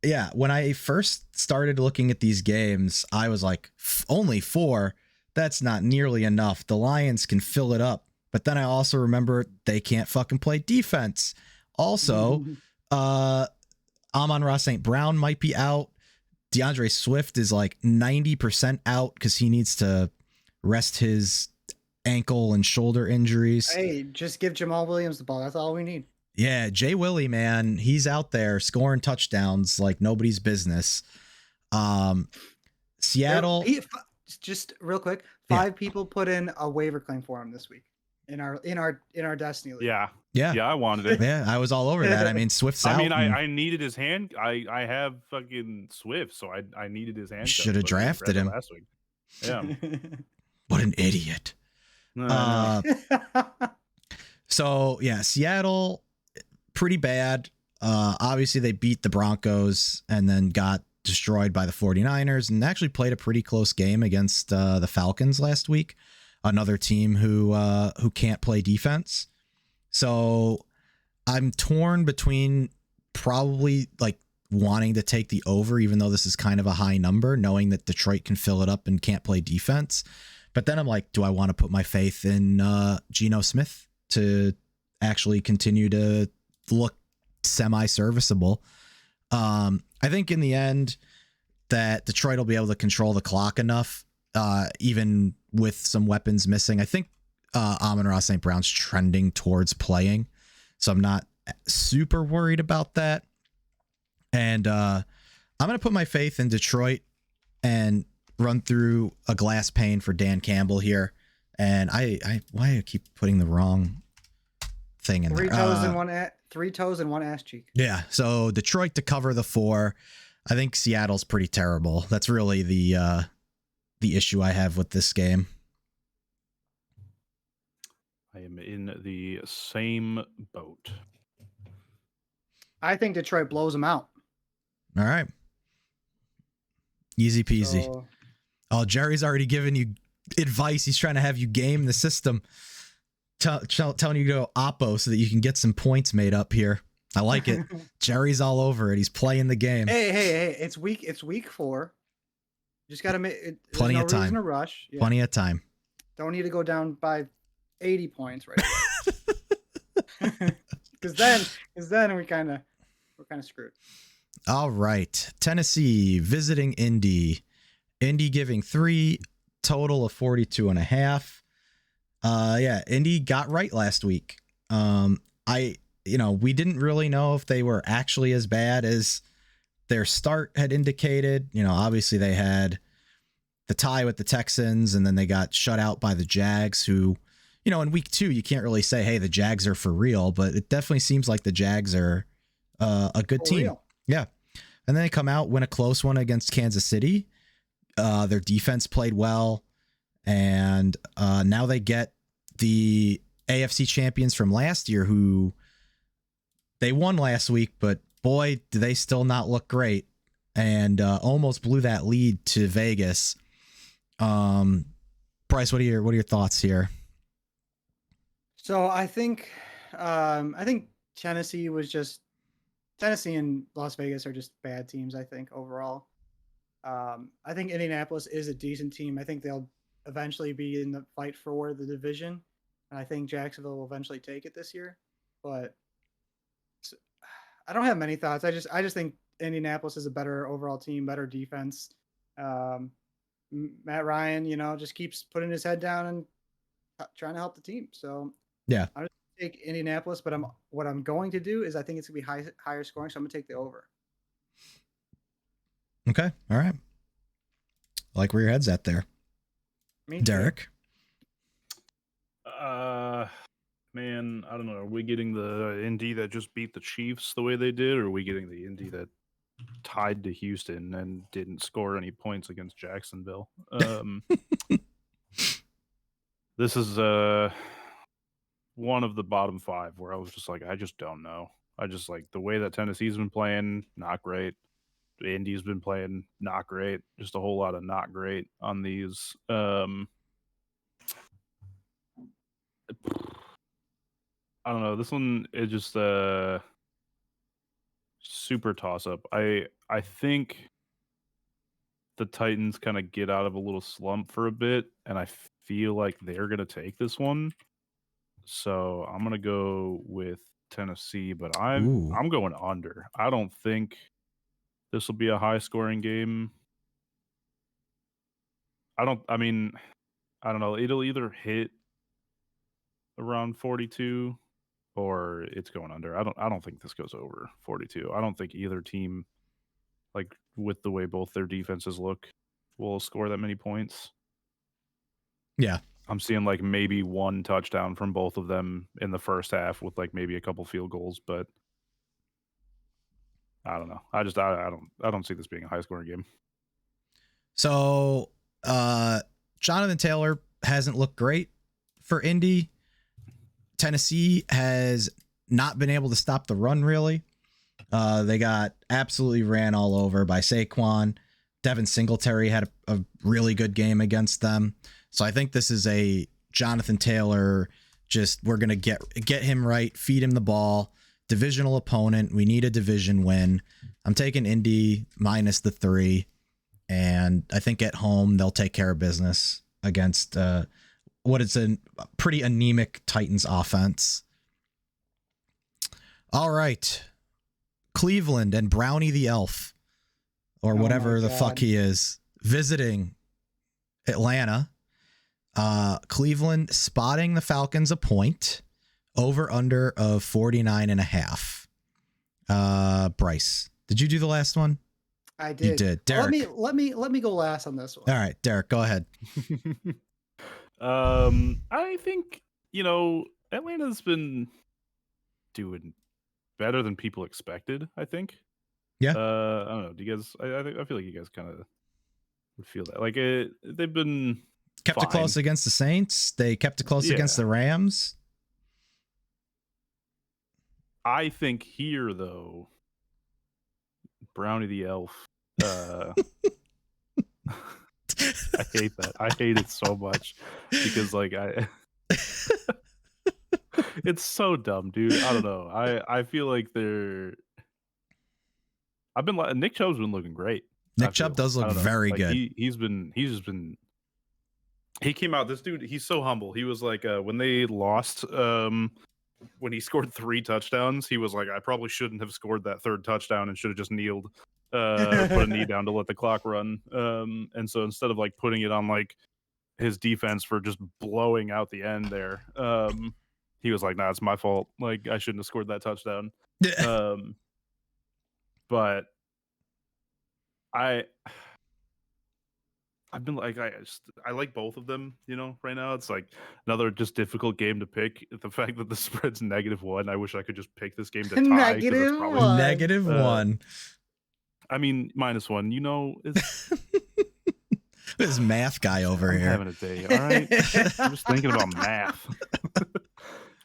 yeah, when I first started looking at these games, I was like, only 4? That's not nearly enough. The Lions can fill it up. But then I also remember they can't fucking play defense. Also, Amon-Ra St. Brown might be out. DeAndre Swift is like 90% out because he needs to rest his ankle and shoulder injuries. Hey, just give Jamal Williams the ball. That's all we need. Yeah, Jay Willie, man, he's out there scoring touchdowns like nobody's business. Seattle. Just real quick, 5 people put in a waiver claim for him this week in our Destiny League. Yeah, I wanted it. Yeah, I was all over that. I mean, Swift's out. I mean, I needed his hand. I have fucking Swift, so I needed his hand. Should have drafted him last week. Yeah. What an idiot. So yeah, Seattle, pretty bad. Obviously they beat the Broncos and then got destroyed by the 49ers and actually played a pretty close game against the Falcons last week. Another team who can't play defense. So I'm torn between probably like wanting to take the over, even though this is kind of a high number, knowing that Detroit can fill it up and can't play defense. But then I'm like, do I want to put my faith in Geno Smith to actually continue to look semi-serviceable? I think in the end that Detroit will be able to control the clock enough, even with some weapons missing. I think Amon-Ra St. Brown's trending towards playing, so I'm not super worried about that. And I'm going to put my faith in Detroit and run through a glass pane for Dan Campbell here. And why I keep putting the wrong thing in there? 3 toes and 1 ass cheek. Yeah. So Detroit to cover the 4. I think Seattle's pretty terrible. That's really the issue I have with this game. I am in the same boat. I think Detroit blows them out. All right. Easy peasy. So, oh, Jerry's already given you advice. He's trying to have you game the system. Telling you to go Oppo so that you can get some points made up here. I like it. Jerry's all over it. He's playing the game. Hey! It's week 4. Just got to make it. Plenty of time. Reason to rush. Yeah. Plenty of time. Don't need to go down by 80 points right away. Because then we're kind of screwed. All right. Tennessee visiting Indy. Indy giving 3, total of 42.5. Yeah, Indy got right last week. We didn't really know if they were actually as bad as their start had indicated. Obviously they had the tie with the Texans, and then they got shut out by the Jags, who, in week 2, you can't really say, hey, the Jags are for real, but it definitely seems like the Jags are a good For team. real. Yeah. And then they come out, win a close one against Kansas City. Their defense played well, and now they get the AFC champions from last year, who they won last week, but boy, do they still not look great, and almost blew that lead to Vegas. Bryce, what are your thoughts here? So I think Tennessee and Las Vegas are just bad teams, I think, overall. I think Indianapolis is a decent team. I think they'll eventually be in the fight for the division. And I think Jacksonville will eventually take it this year. But I don't have many thoughts. I just think Indianapolis is a better overall team, better defense. Matt Ryan, just keeps putting his head down and trying to help the team. So yeah, I'm going to take Indianapolis, but what I'm going to do is I think it's going to be higher scoring, so I'm going to take the over. Okay, all right. I like where your head's at there. Me Derek? Man, I don't know. Are we getting the Indy that just beat the Chiefs the way they did, or are we getting the Indy that tied to Houston and didn't score any points against Jacksonville? This is one of the bottom 5 where I was just like, I just don't know. I just like the way that Tennessee's been playing, not great. Indy's been playing, not great. Just a whole lot of not great on these. I don't know. This one is just super toss up. I think the Titans kind of get out of a little slump for a bit, and I feel like they're gonna take this one. So I'm gonna go with Tennessee, but I'm going under. I don't think this will be a high scoring game. I don't know. It'll either hit around 42 or it's going under. I don't think this goes over 42. I don't think either team, like with the way both their defenses look, will score that many points. Yeah. I'm seeing like maybe one touchdown from both of them in the first half with like maybe a couple field goals, but I don't know. I don't see this being a high scoring game. So Jonathan Taylor hasn't looked great for Indy. Tennessee has not been able to stop the run, really. They got absolutely ran all over by Saquon. Devin Singletary had a really good game against them. So I think this is a Jonathan Taylor, just we're going to get him right, feed him the ball. Divisional opponent. We need a division win. I'm taking Indy minus the 3. And I think at home, they'll take care of business against what is a pretty anemic Titans offense. All right. Cleveland and Brownie the Elf, or whatever the fuck he is, visiting Atlanta. Cleveland spotting the Falcons a point, over under of 49.5. Bryce, did you do the last one? I did. You did. Derek. Let me go last on this one. All right, Derek, go ahead. I think, Atlanta's been doing better than people expected, I think. Yeah. I don't know. Do you guys I feel like you guys kind of would feel that. Like they've been kept it close against the Saints. They kept it close against the Rams. I think here though, Brownie the Elf. I hate that. I hate it so much because like it's so dumb, dude. I don't know. I feel like Nick Chubb's been looking great. Nick Chubb does look very good. He came out, this dude, he's so humble. He was like, when they lost, when he scored 3 touchdowns, he was like, I probably shouldn't have scored that 3rd touchdown and should have just kneeled, put a knee down to let the clock run. And so instead of like putting it on like his defense for just blowing out the end there. He was like, "Nah, it's my fault. Like, I shouldn't have scored that touchdown." But I've been like, I like both of them. Right now it's like another just difficult game to pick. The fact that the spread's -1, I wish I could just pick this game to tie. 'Cause it's probably, -1. I mean, -1. It's This math guy over I'm here. having a day. All right, I'm just thinking about math.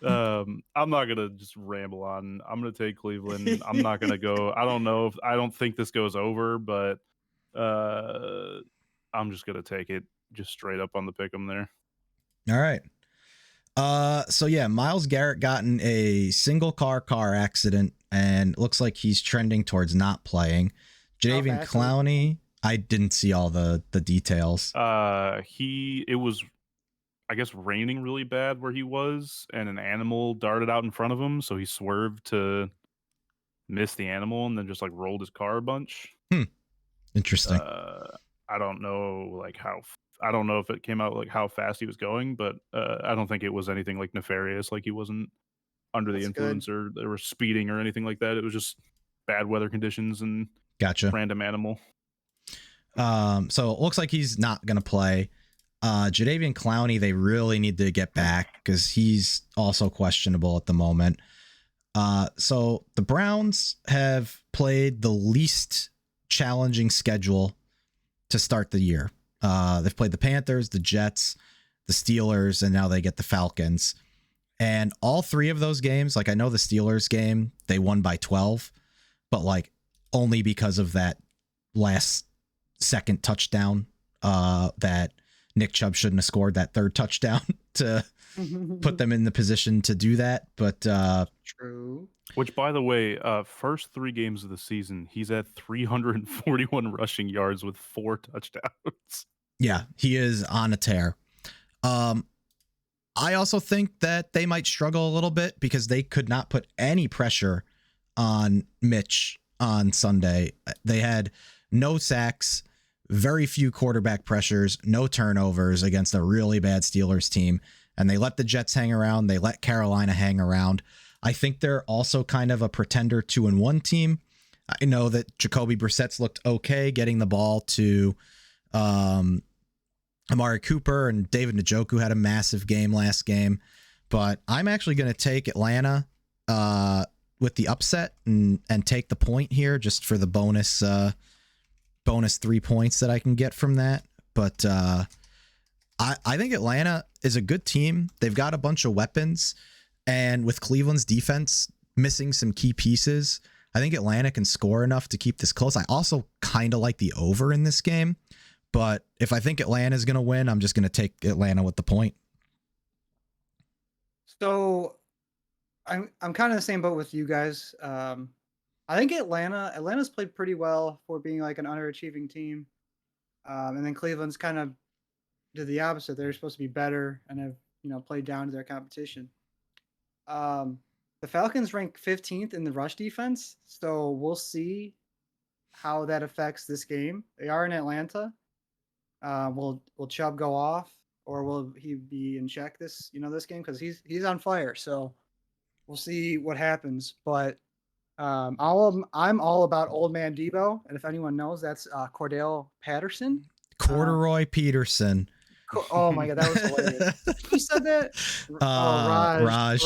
I'm not gonna just ramble on. I'm gonna take Cleveland. I'm not gonna go. I don't think this goes over, but I'm just gonna take it just straight up on the pick 'em there. All right. So yeah, Myles Garrett got in a single car accident and looks like he's trending towards not playing. Jadeveon Clowney, I didn't see all the details. It was, I guess, raining really bad where he was, and an animal darted out in front of him, so he swerved to miss the animal and then just like rolled his car a bunch. Interesting. I don't know I don't know if it came out like how fast he was going, but I don't think it was anything like nefarious. Like he wasn't under the influence or they were speeding or anything like that. It was just bad weather conditions and Gotcha. random animal. So it looks like he's not going to play. Jadeveon Clowney, they really need to get back because he's also questionable at the moment. So the Browns have played the least challenging schedule to start the year. They've played the Panthers, the Jets, the Steelers, and now they get the Falcons. And all three of those games, like I know the Steelers game, they won by 12, but like only because of that last second touchdown that Nick Chubb shouldn't have scored, that third touchdown to put them in the position to do that. But true. Which, by the way, first 3 games of the season, he's at 341 rushing yards with 4 touchdowns. Yeah, he is on a tear. I also think that they might struggle a little bit because they could not put any pressure on Mitch on Sunday. They had no sacks, very few quarterback pressures, no turnovers against a really bad Steelers team. And they let the Jets hang around. They let Carolina hang around. I think they're also kind of a pretender 2-1 team. I know that Jacoby Brissett's looked okay getting the ball to Amari Cooper, and David Njoku had a massive game last game. But I'm actually going to take Atlanta with the upset and take the point here just for the bonus 3 points that I can get from that. But I think Atlanta is a good team. They've got a bunch of weapons. And with Cleveland's defense missing some key pieces, I think Atlanta can score enough to keep this close. I also kind of like the over in this game. But if I think Atlanta is going to win, I'm just going to take Atlanta with the point. So I'm kind of the same boat with you guys. I think Atlanta's played pretty well for being like an underachieving team. And then Cleveland's kind of did the opposite. They're supposed to be better and have played down to their competition. The Falcons rank 15th in the rush defense, so we'll see how that affects this game. They are in Atlanta. Will Chubb go off, or will he be in check this game? Because he's on fire. So we'll see what happens. But I'm all about old man Debo, and if anyone knows, that's Cordell Patterson. Corduroy Peterson. Oh my god, that was hilarious. Who said that? Raj.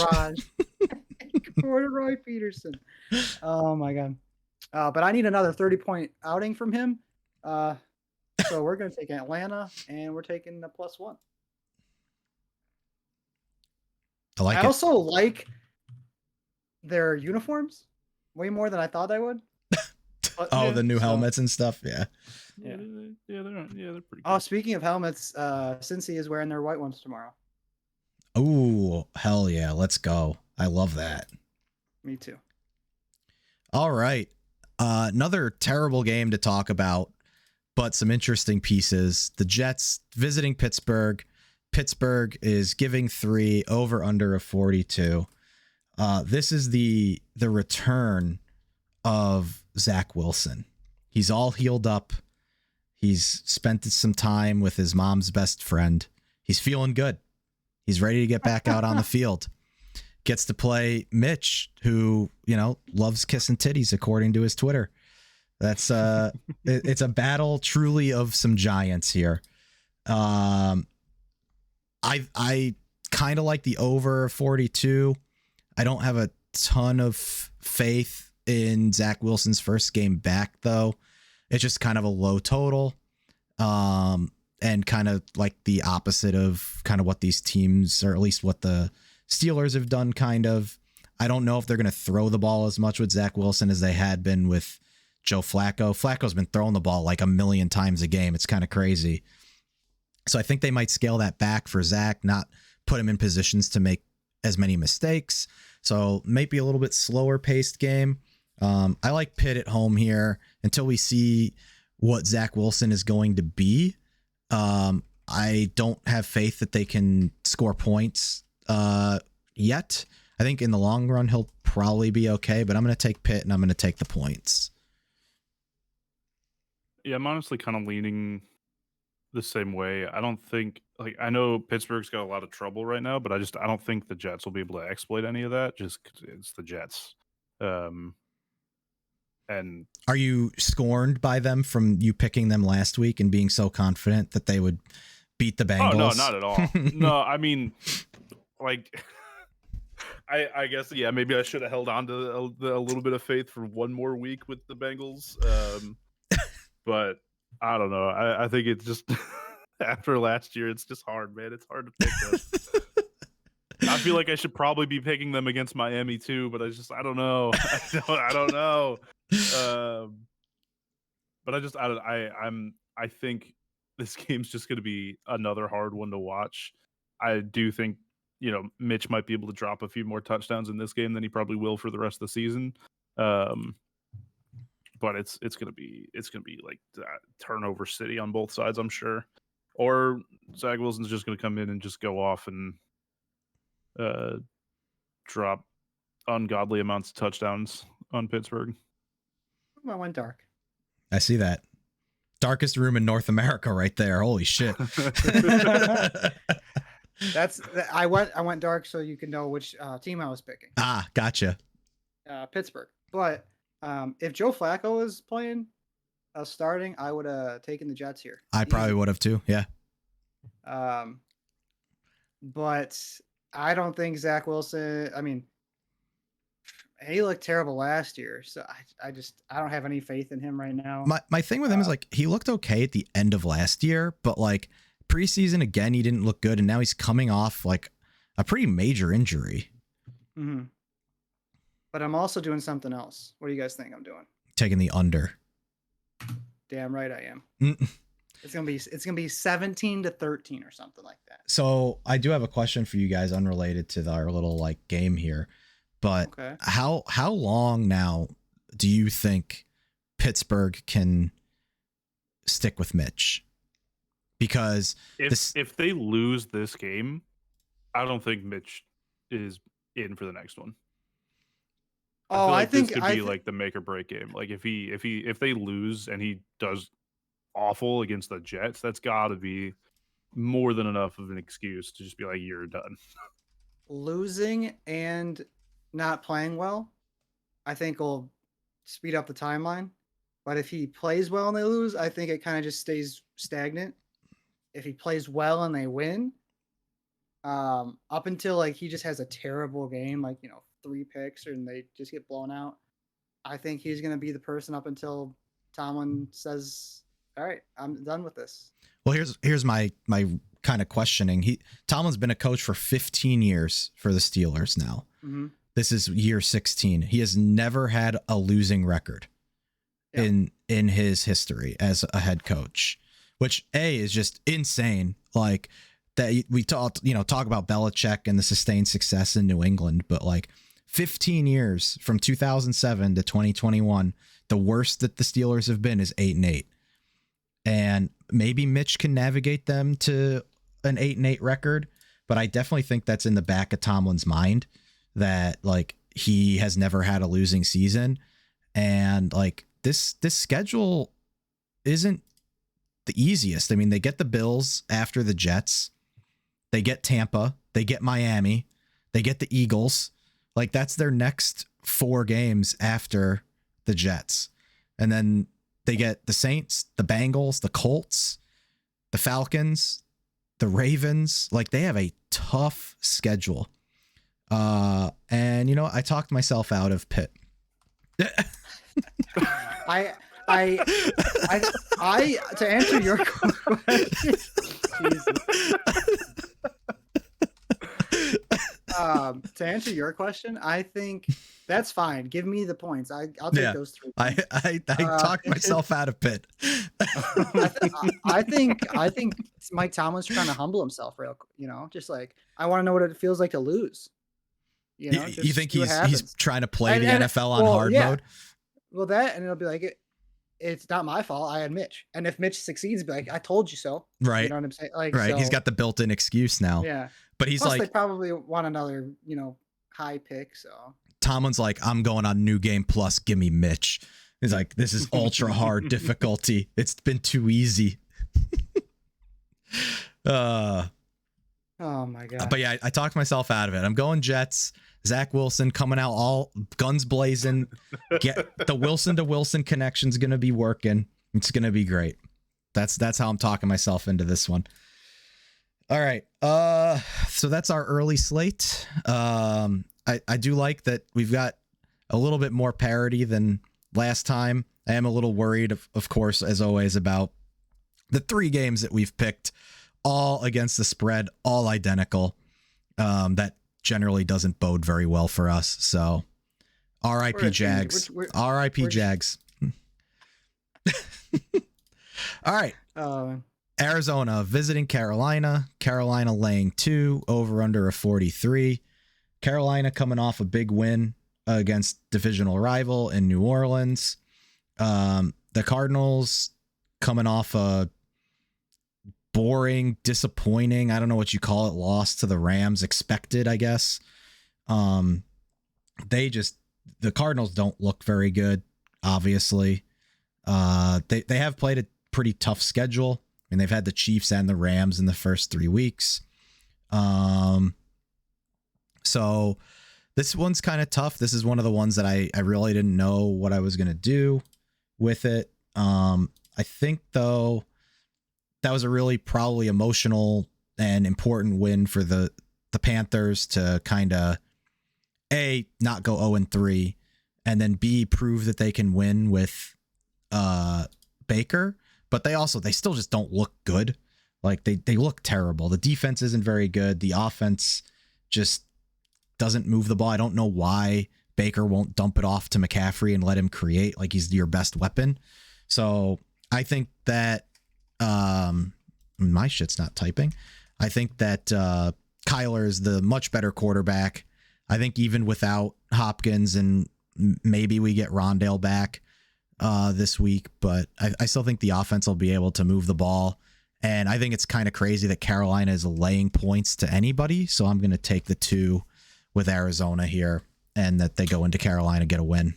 Corduroy Peterson. Oh my god. But I need another 30-point outing from him. So we're going to take Atlanta, and we're taking the +1. I also like their uniforms way more than I thought I would. The new helmets and stuff. Yeah. Yeah, they're pretty good. Oh, speaking of helmets, Cincy is wearing their white ones tomorrow. Oh, hell yeah. Let's go. I love that. Me too. All right. Another terrible game to talk about, but some interesting pieces. The Jets visiting Pittsburgh. Pittsburgh is giving 3 over under a 42. This is the return of Zach Wilson. He's all healed up. He's spent some time with his mom's best friend. he's feeling good. He's ready to get back out on the field. Gets to play Mitch, who, loves kissing titties according to his Twitter. That's it's a battle truly of some giants here. I kind of like the over 42. I don't have a ton of faith in Zach Wilson's first game back, though. It's just kind of a low total. And kind of like the opposite of kind of what these teams, or at least what the Steelers have done, kind of. I don't know if they're going to throw the ball as much with Zach Wilson as they had been with Joe Flacco. Flacco's been throwing the ball like a million times a game. It's kind of crazy. So I think they might scale that back for Zach, not put him in positions to make as many mistakes. So maybe a little bit slower paced game. I like Pitt at home here until we see what Zach Wilson is going to be. I don't have faith that they can score points yet. I think in the long run, he'll probably be okay, but I'm going to take Pitt and I'm going to take the points. Yeah, I'm honestly kind of leaning the same way. I don't think, I know Pittsburgh's got a lot of trouble right now, but I don't think the Jets will be able to exploit any of that, just 'cause it's the Jets. And are you scorned by them from you picking them last week and being so confident that they would beat the Bengals? Oh, no, not at all. No, I mean, I guess, yeah, maybe I should have held on to a little bit of faith for one more week with the Bengals. But I don't know. I think it's just after last year, it's just hard, man. It's hard to pick them. I feel like I should probably be picking them against Miami too, but I don't know. I don't know. But I think this game's just going to be another hard one to watch. I do think, Mitch might be able to drop a few more touchdowns in this game than he probably will for the rest of the season. But it's gonna be like turnover city on both sides, I'm sure. Or Zach Wilson's just gonna come in and just go off and drop ungodly amounts of touchdowns on Pittsburgh. I went dark. I see that. Darkest room in North America right there. Holy shit. I went dark so you can know which team I was picking. Ah, gotcha. Pittsburgh. But if Joe Flacco was playing, starting, I would have taken the Jets here. I probably would have too. Yeah. But I don't think Zach Wilson. I mean, he looked terrible last year, so I don't have any faith in him right now. My thing with him is he looked okay at the end of last year, but preseason again he didn't look good, and now he's coming off a pretty major injury. Mm-hmm. But I'm also doing something else. What do you guys think I'm doing? Taking the under. Damn right I am. It's gonna be 17-13 or something like that. So I do have a question for you guys, unrelated to our little game here. But okay. How long now do you think Pittsburgh can stick with Mitch? Because if they lose this game, I don't think Mitch is in for the next one. I think this could be the make or break game. If they lose and he does awful against the Jets, that's got to be more than enough of an excuse to just be like, you're done. Losing and not playing well, I think will speed up the timeline. But if he plays well and they lose, I think it kind of just stays stagnant. If he plays well and they win, up until he just has a terrible game, 3 picks and they just get blown out, I think he's going to be the person up until Tomlin says, all right, I'm done with this. Well, here's my kind of questioning. Tomlin's been a coach for 15 years for the Steelers now. Mm-hmm. This is year 16. He has never had a losing record in his history as a head coach, which is just insane. That we talk about Belichick and the sustained success in New England, but 15 years from 2007 to 2021, the worst that the Steelers have been is 8-8. And maybe Mitch can navigate them to an 8-8 record, but I definitely think that's in the back of Tomlin's mind that he has never had a losing season. And this schedule isn't the easiest. I mean, they get the Bills after the Jets. they get Tampa, they get Miami, they get the Eagles. Like that's their next 4 games after the Jets. And then they get the Saints, the Bengals, the Colts, the Falcons, the Ravens. Like they have a tough schedule. And you know, I talked myself out of Pitt. I to answer your question, Jesus. To answer your question, I think that's fine. Give me the points. I'll take those 3 points. I talked myself out of Pitt. I think Mike Tomlin's trying to humble himself, just like I want to know what it feels like to lose. You think he's trying to play the NFL on hard mode? Well, that, and it'll be like it's not my fault. I had Mitch, and if Mitch succeeds, be like, I told you so. Right. You know what I'm saying? Like, right. So, he's got the built-in excuse now. Yeah. But he's Plus, like, they probably want another, high pick. So Tomlin's like, I'm going on New Game Plus. Give me Mitch. He's like, this is ultra hard difficulty. It's been too easy. Oh my god. But yeah, I talked myself out of it. I'm going Jets. Zach Wilson coming out all guns blazing. Get the Wilson to Wilson connection's gonna be working. It's gonna be great. That's how I'm talking myself into this one. All right. So that's our early slate. I do like that we've got a little bit more parity than last time. I am a little worried, of course, as always, about the 3 games that we've picked, all against the spread, all identical. That generally doesn't bode very well for us. So RIP Jags. RIP Jags. All right. Arizona visiting Carolina. Carolina laying 2, over under a 43. Carolina coming off a big win against divisional rival in New Orleans. The Cardinals coming off a boring, disappointing, I don't know what you call it, loss to the Rams, expected, I guess. The Cardinals don't look very good, obviously. They have played a pretty tough schedule. I mean, they've had the Chiefs and the Rams in the first 3 weeks. So this one's kind of tough. This is one of the ones that I really didn't know what I was going to do with it. I think, though, that was a really probably emotional and important win for the Panthers to kind of A, not go 0-3, and then B, prove that they can win with Baker. But they still just don't look good. Like they look terrible. The defense isn't very good. The offense just doesn't move the ball. I don't know why Baker won't dump it off to McCaffrey and let him create like he's your best weapon. So I think that my shit's not typing. I think that Kyler is the much better quarterback. I think even without Hopkins, and maybe we get Rondale back this week, but I still think the offense will be able to move the ball. And I think it's kind of crazy that Carolina is laying points to anybody. So I'm going to take the 2 with Arizona here, and that they go into Carolina, get a win.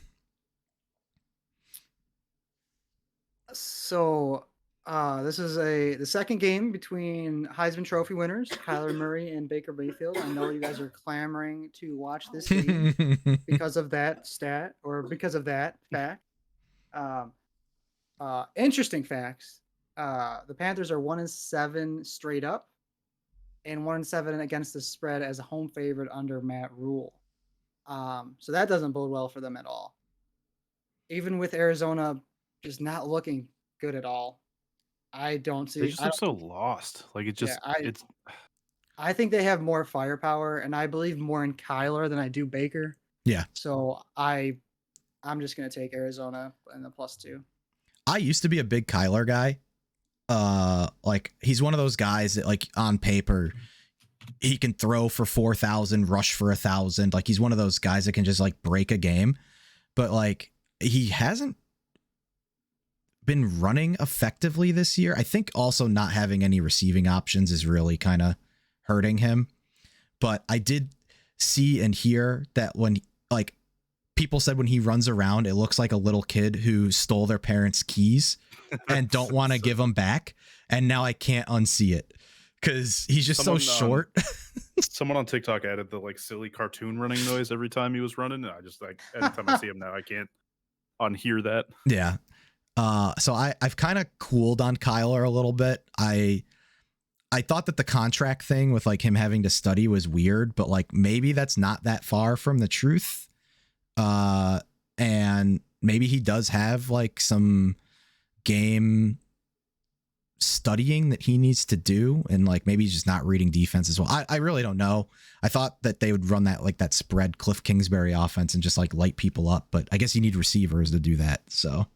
So this is the second game between Heisman Trophy winners, Kyler Murray and Baker Mayfield. I know you guys are clamoring to watch this game because of that stat, or because of that fact. Interesting facts. The Panthers are 1-7 straight up, and 1-7 against the spread as a home favorite under Matt Rule. So that doesn't bode well for them at all. Even with Arizona just not looking good at all, I don't see. They just look so lost. Like it's. I think they have more firepower, and I believe more in Kyler than I do Baker. Yeah. So I'm just gonna take Arizona and the +2. I used to be a big Kyler guy. Like he's one of those guys that, like, on paper, he can throw for 4,000, rush for 1,000. Like he's one of those guys that can just like break a game, but like he hasn't been running effectively this year. I think also not having any receiving options is really kind of hurting him. But I did see and hear that when, like, people said when he runs around, it looks like a little kid who stole their parents' keys and don't want to give them back. And now I can't unsee it. because he's just Someone, so short. Someone on TikTok added the like silly cartoon running noise every time he was running, and I just like anytime I see him now, I can't unhear that. Yeah. So I've kind of cooled on Kyler a little bit. I thought that the contract thing with like him having to study was weird, but like maybe that's not that far from the truth. And maybe he does have like some game studying that he needs to do, and like maybe he's just not reading defense as well. I really don't know. I thought that they would run that like that spread Cliff Kingsbury offense and just like light people up, but I guess you need receivers to do that. So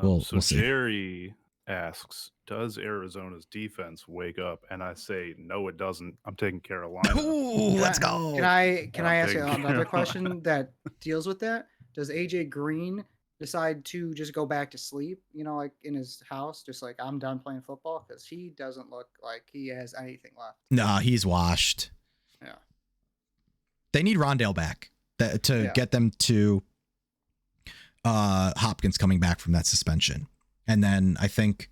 we'll see. Jerry asks, does Arizona's defense wake up? And I say, no, it doesn't. I'm taking Carolina. Ooh, let's go. Can I ask you another question that deals with that? Does AJ Green decide to just go back to sleep, like in his house, just like, I'm done playing football? Because he doesn't look like he has anything left. No, he's washed. Yeah. They need Rondale back to get them to Hopkins coming back from that suspension. And then I think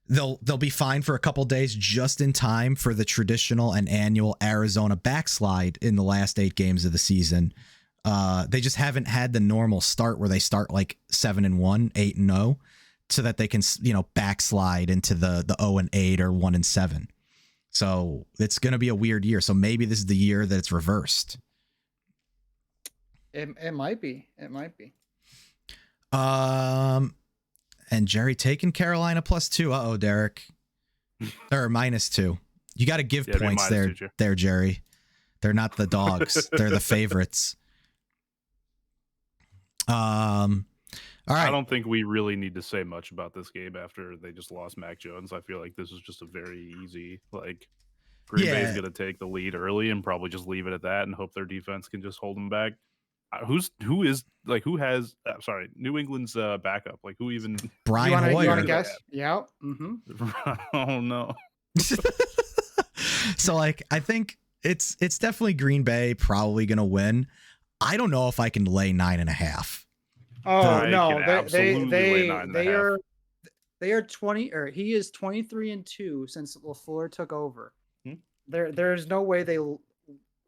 they'll be fine for a couple days, just in time for the traditional and annual Arizona backslide in the last 8 games of the season. They just haven't had the normal start where they start like 7-1, 8-0, so that they can, backslide into the 0-8 or 1-7. So it's going to be a weird year. So maybe this is the year that it's reversed. It might be. It might be. And Jerry taking Carolina +2. Uh-oh, Derek. Or -2. You got to give points there, Jerry. They're not the dogs. They're the favorites. All right. I don't think we really need to say much about this game after they just lost Mac Jones. I feel like this is just a very easy, like, Green Bay's going to take the lead early and probably just leave it at that and hope their defense can just hold them back. New England's backup? Like, who even? Brian Hoyer. You want to guess? Yeah. Mm-hmm. Oh no. So like, I think it's definitely Green Bay probably going to win. I don't know if I can lay 9.5. Oh no, they are 20, or he is 23-2 since LaFleur took over. There's no way they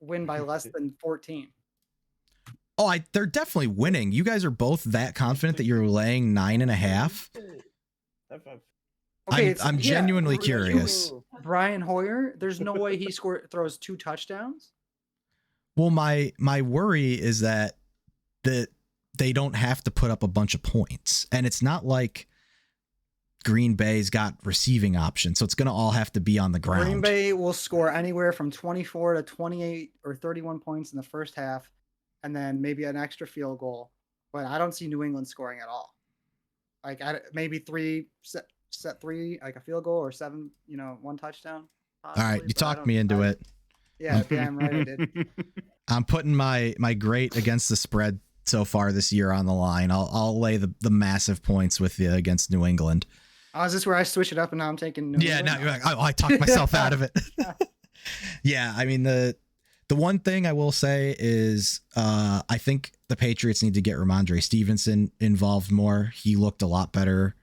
win by less than 14. Oh, they're definitely winning. You guys are both that confident that you're laying 9.5. Okay, I'm genuinely curious. Brian Hoyer, there's no way he throws 2 touchdowns. Well, my worry is that they don't have to put up a bunch of points, and it's not like Green Bay's got receiving options, so it's going to all have to be on the ground. Green Bay will score anywhere from 24 to 28 or 31 points in the first half, and then maybe an extra field goal. But I don't see New England scoring at all. Like maybe 3 set 3, like a field goal, or 7, 1 touchdown. Possibly. All right, you talked me into it. Yeah, damn right I did. I'm putting my great against the spread so far this year on the line. I'll lay the massive points with you against New England. Oh, is this where I switch it up and now I'm taking New England? Now you're like, I talked myself out of it. Yeah, I mean, the one thing I will say is I think the Patriots need to get Ramondre Stevenson involved more. He looked a lot better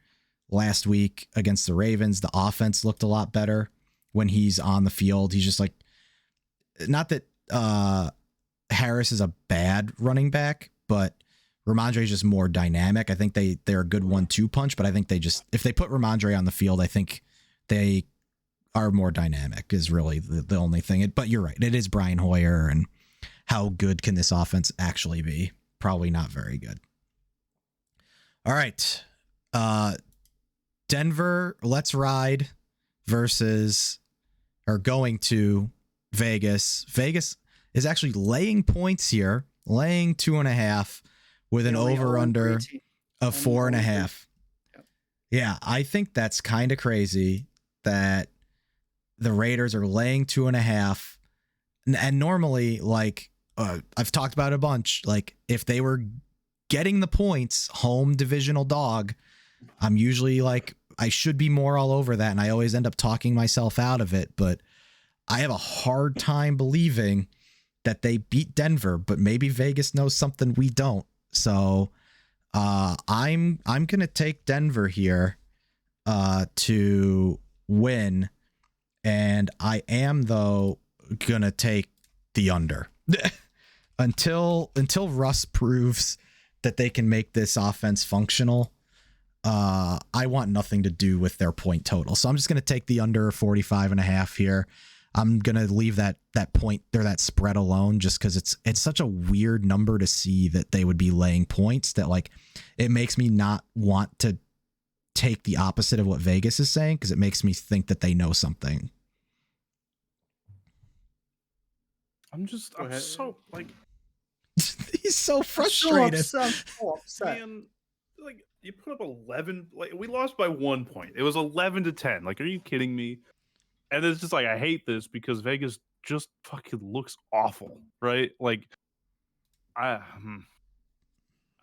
last week against the Ravens. The offense looked a lot better when he's on the field. He's just like, not that Harris is a bad running back, but Ramondre is just more dynamic. I think they're a good 1-2 punch, but I think if they put Ramondre on the field, I think they are more dynamic is really the only thing. But you're right. It is Brian Hoyer, and how good can this offense actually be? Probably not very good. All right. Denver, let's ride going to Vegas. Vegas is actually laying points here, laying 2.5 with an over-under of 4.5. Yeah, I think that's kind of crazy that the Raiders are laying 2.5. And normally, like, I've talked about it a bunch, like, if they were getting the points, home divisional dog, I'm usually like, I should be more all over that, and I always end up talking myself out of it, but I have a hard time believing that they beat Denver, but maybe Vegas knows something we don't. So I'm going to take Denver here to win. And I am, though, going to take the under. until Russ proves that they can make this offense functional, I want nothing to do with their point total. So I'm just going to take the under 45.5 here. I'm going to leave that point or that spread alone just because it's such a weird number to see that they would be laying points that, like, it makes me not want to take the opposite of what Vegas is saying because it makes me think that they know something. I'm so like he's so frustrated. So upset. Man, like you put up 11, like we lost by 1 point. It was 11-10. Like, are you kidding me? And it's just like I hate this because Vegas just fucking looks awful, right? Like I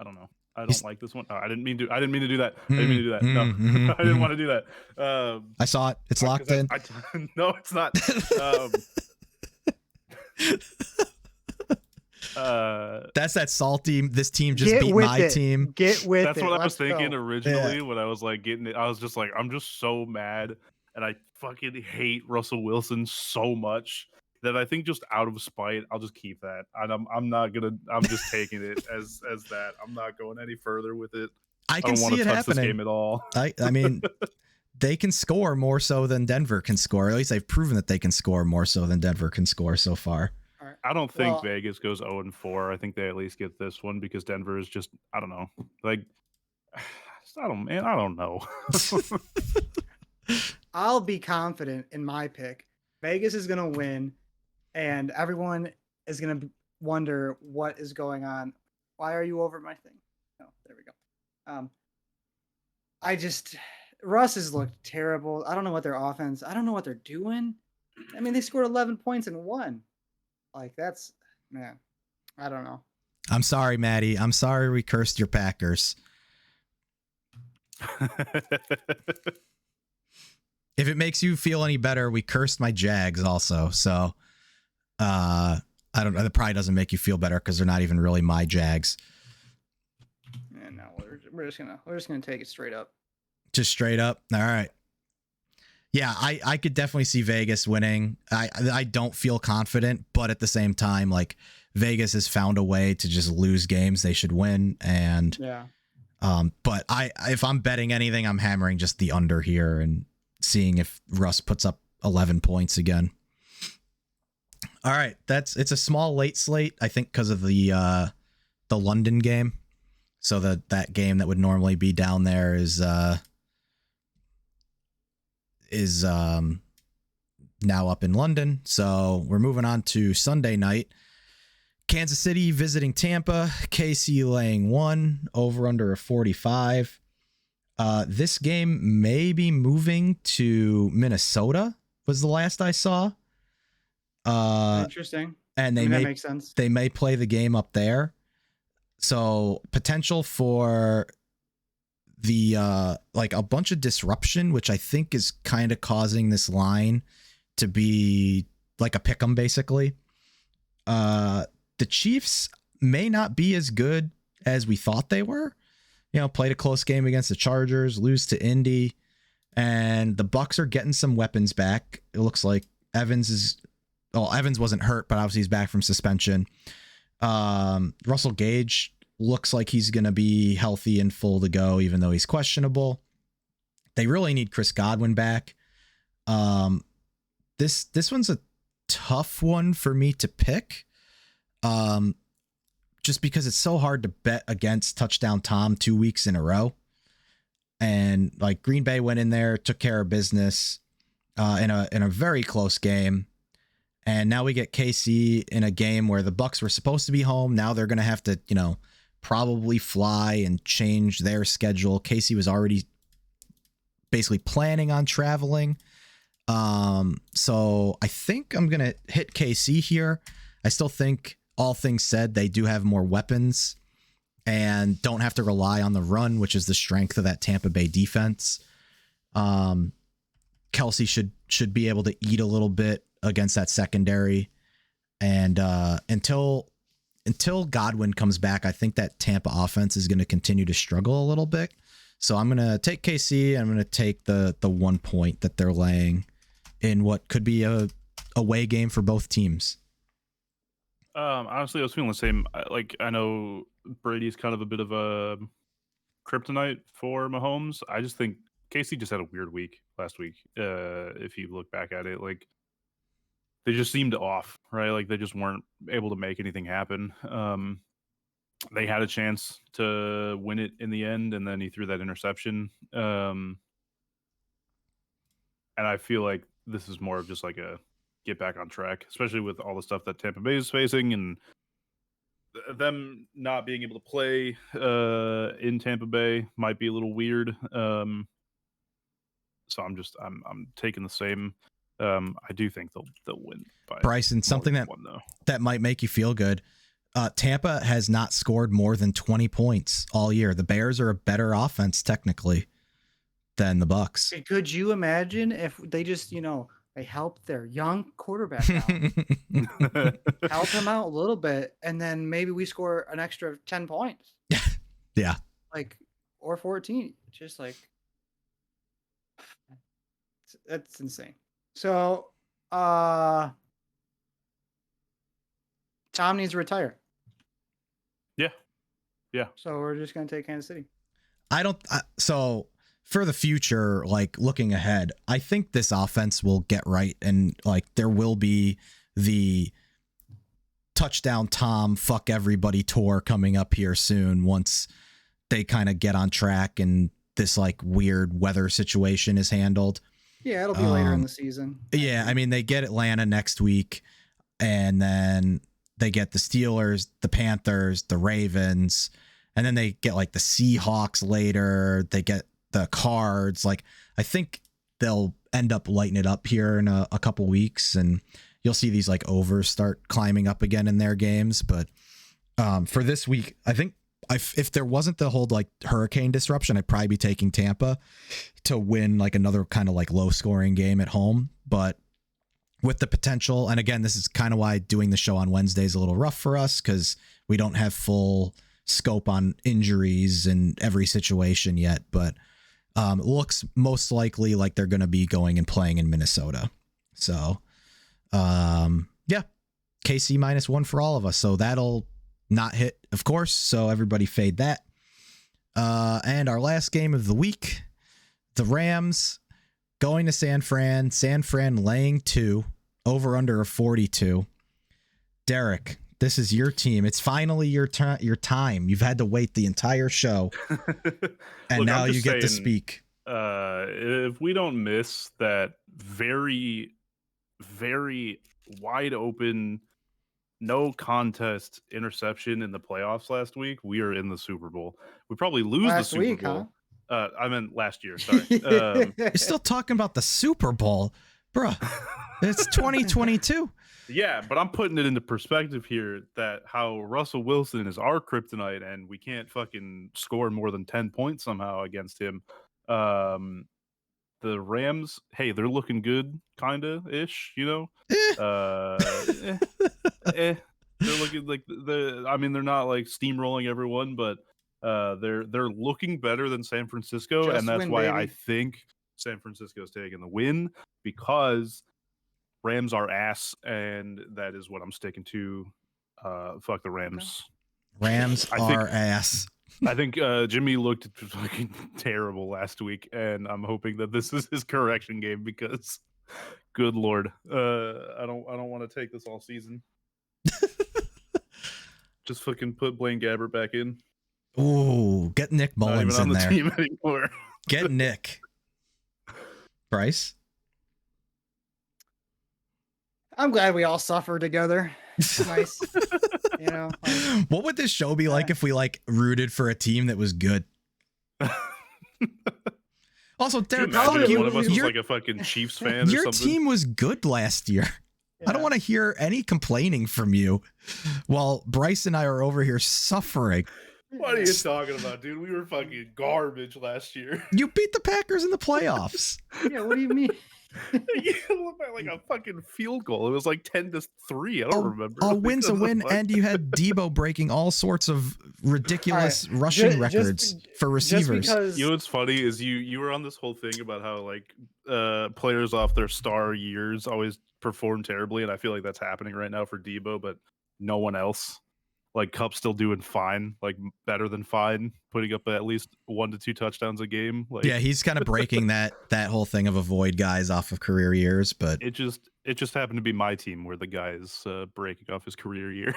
don't know. I don't like this one. No, I didn't mean to do that. I didn't mean to do that. No, I didn't want to do that. I saw it. It's locked in. No, it's not. That's that salty. This team just beat my team. Get with That's it. what I was Let's thinking go. originally when I was like getting it. I was just like, I'm just so mad, and I fucking hate Russell Wilson so much that I think just out of spite, I'll just keep that. And I'm not gonna. I'm just taking it as that. I'm not going any further with it. I can don't want see to it touch this happening. game at all. I mean, they can score more so than Denver can score. At least they've proven that they can score more so than Denver can score so far. I don't think Vegas goes 0-4. I think they at least get this one because Denver is just, I don't know. Like, I don't know. I'll be confident in my pick. Vegas is going to win, and everyone is going to wonder what is going on. Why are you over my thing? Oh, there we go. Russ has looked terrible. I don't know what their offense, I don't know what they're doing. I mean, they scored 11 points and won. Like, that's, man, I don't know. I'm sorry, Maddie. I'm sorry we cursed your Packers. If it makes you feel any better, we cursed my Jags also. So, I don't know. That probably doesn't make you feel better because they're not even really my Jags. Yeah, no, we're just gonna take it straight up. Just straight up. All right. Yeah, I could definitely see Vegas winning. I don't feel confident, but at the same time, like, Vegas has found a way to just lose games they should win. And yeah. But if I'm betting anything, I'm hammering just the under here and seeing if Russ puts up 11 points again. All right, it's a small late slate, I think, because of the London game. So that game that would normally be down there is now up in London. So we're moving on to Sunday night. Kansas City visiting Tampa. KC laying 1, over under a 45. This game may be moving to Minnesota, was the last I saw. Interesting. And that makes sense. They may play the game up there. So potential for the like a bunch of disruption, which I think is kind of causing this line to be like a pick'em, basically. The Chiefs may not be as good as we thought they were. You know, played a close game against the Chargers, lose to Indy, and the Bucs are getting some weapons back. It looks like Evans wasn't hurt, but obviously he's back from suspension. Russell Gage looks like he's going to be healthy and full to go, even though he's questionable. They really need Chris Godwin back. This one's a tough one for me to pick. Just because it's so hard to bet against Touchdown Tom 2 weeks in a row. And like Green Bay went in there, took care of business in a very close game. And now we get KC in a game where the Bucs were supposed to be home. Now they're going to have to, probably fly and change their schedule. KC was already basically planning on traveling. So I think I'm going to hit KC here. I still think, all things said, they do have more weapons and don't have to rely on the run, which is the strength of that Tampa Bay defense. Kelsey should be able to eat a little bit against that secondary. And until Godwin comes back, I think that Tampa offense is going to continue to struggle a little bit. So I'm going to take KC. I'm going to take the 1 point that they're laying in what could be a away game for both teams? Honestly, I was feeling the same. I know Brady's kind of a bit of a kryptonite for Mahomes. I just think Casey just had a weird week last week. If you look back at it, like they just seemed off, right? Like they just weren't able to make anything happen. They had a chance to win it in the end, and then he threw that interception. And I feel like this is more of just like a get back on track, especially with all the stuff that Tampa Bay is facing and them not being able to play in Tampa Bay might be a little weird. So I'm taking the same. I do think they'll win by Bryson, something that might make you feel good. Tampa has not scored more than 20 points all year. The Bears are a better offense technically than the Bucks. Could you imagine if they just, they helped their young quarterback out, help him out a little bit, and then maybe we score an extra 10 points. Yeah. Or 14. Just that's insane. So, Tom needs to retire. Yeah. Yeah. So we're just going to take Kansas City. So for the future, looking ahead, I think this offense will get right, and there will be the touchdown Tom fuck everybody tour coming up here soon once they kind of get on track and this weird weather situation is handled. Yeah, it'll be later in the season. Yeah, I mean, they get Atlanta next week, and then they get the Steelers, the Panthers, the Ravens, and then they get the Seahawks later. They get the Cards. I think they'll end up lighting it up here in a couple weeks, and you'll see these overs start climbing up again in their games. But for this week, I think if there wasn't the whole hurricane disruption, I'd probably be taking Tampa to win another kind of low scoring game at home. But with the potential, and again, this is kind of why doing the show on Wednesday is a little rough for us because we don't have full scope on injuries in every situation yet. But it looks most likely like they're going to be going and playing in Minnesota. So, yeah, KC -1 for all of us. So that'll not hit, of course. So everybody fade that. And our last game of the week, the Rams going to San Fran. San Fran laying 2, over under a 42. Derek, this is your team. It's finally your time. You've had to wait the entire show, and now you get to speak. If we don't miss that very, very wide open, no contest interception in the playoffs last week, we are in the Super Bowl. We probably lose the Super Bowl. Huh? I meant last year. Sorry. You're still talking about the Super Bowl, bro. It's 2022. Yeah, but I'm putting it into perspective here that how Russell Wilson is our kryptonite and we can't fucking score more than 10 points somehow against him. The Rams, hey, they're looking good, kinda ish, They're looking they're not steamrolling everyone, but they're looking better than San Francisco, and that's why I think San Francisco is taking the win, because Rams are ass, and that is what I'm sticking to. Fuck the Rams. Rams are ass. I think Jimmy looked fucking terrible last week, and I'm hoping that this is his correction game because, good lord, I don't want to take this all season. Just fucking put Blaine Gabbert back in. Ooh, get Nick Mullins in there. Team anymore. Get Nick. Bryce? I'm glad we all suffer together. Nice. What would this show be like if we rooted for a team that was good? Also, Derek, one of us was a fucking Chiefs fan. Your or something. team was good last year. Yeah. I don't want to hear any complaining from you while Bryce and I are over here suffering. What are you talking about, dude? We were fucking garbage last year. You beat the Packers in the playoffs. Yeah, what do you mean? You look at like a fucking field goal. It was like 10-3. I don't remember. A Like, win's a what the win, fuck? and you had Debo breaking all sorts of ridiculous rushing records for receivers. Because, You know what's funny is you were on this whole thing about how like players off their star years always perform terribly, and I feel like that's happening right now for Debo, but no one else. Like Cup's still doing fine, like better than fine, putting up at least 1 to 2 touchdowns a game. Like, Yeah, he's kind of breaking that whole thing of avoid guys off of career years, but it just happened to be my team where the guy is breaking off his career year.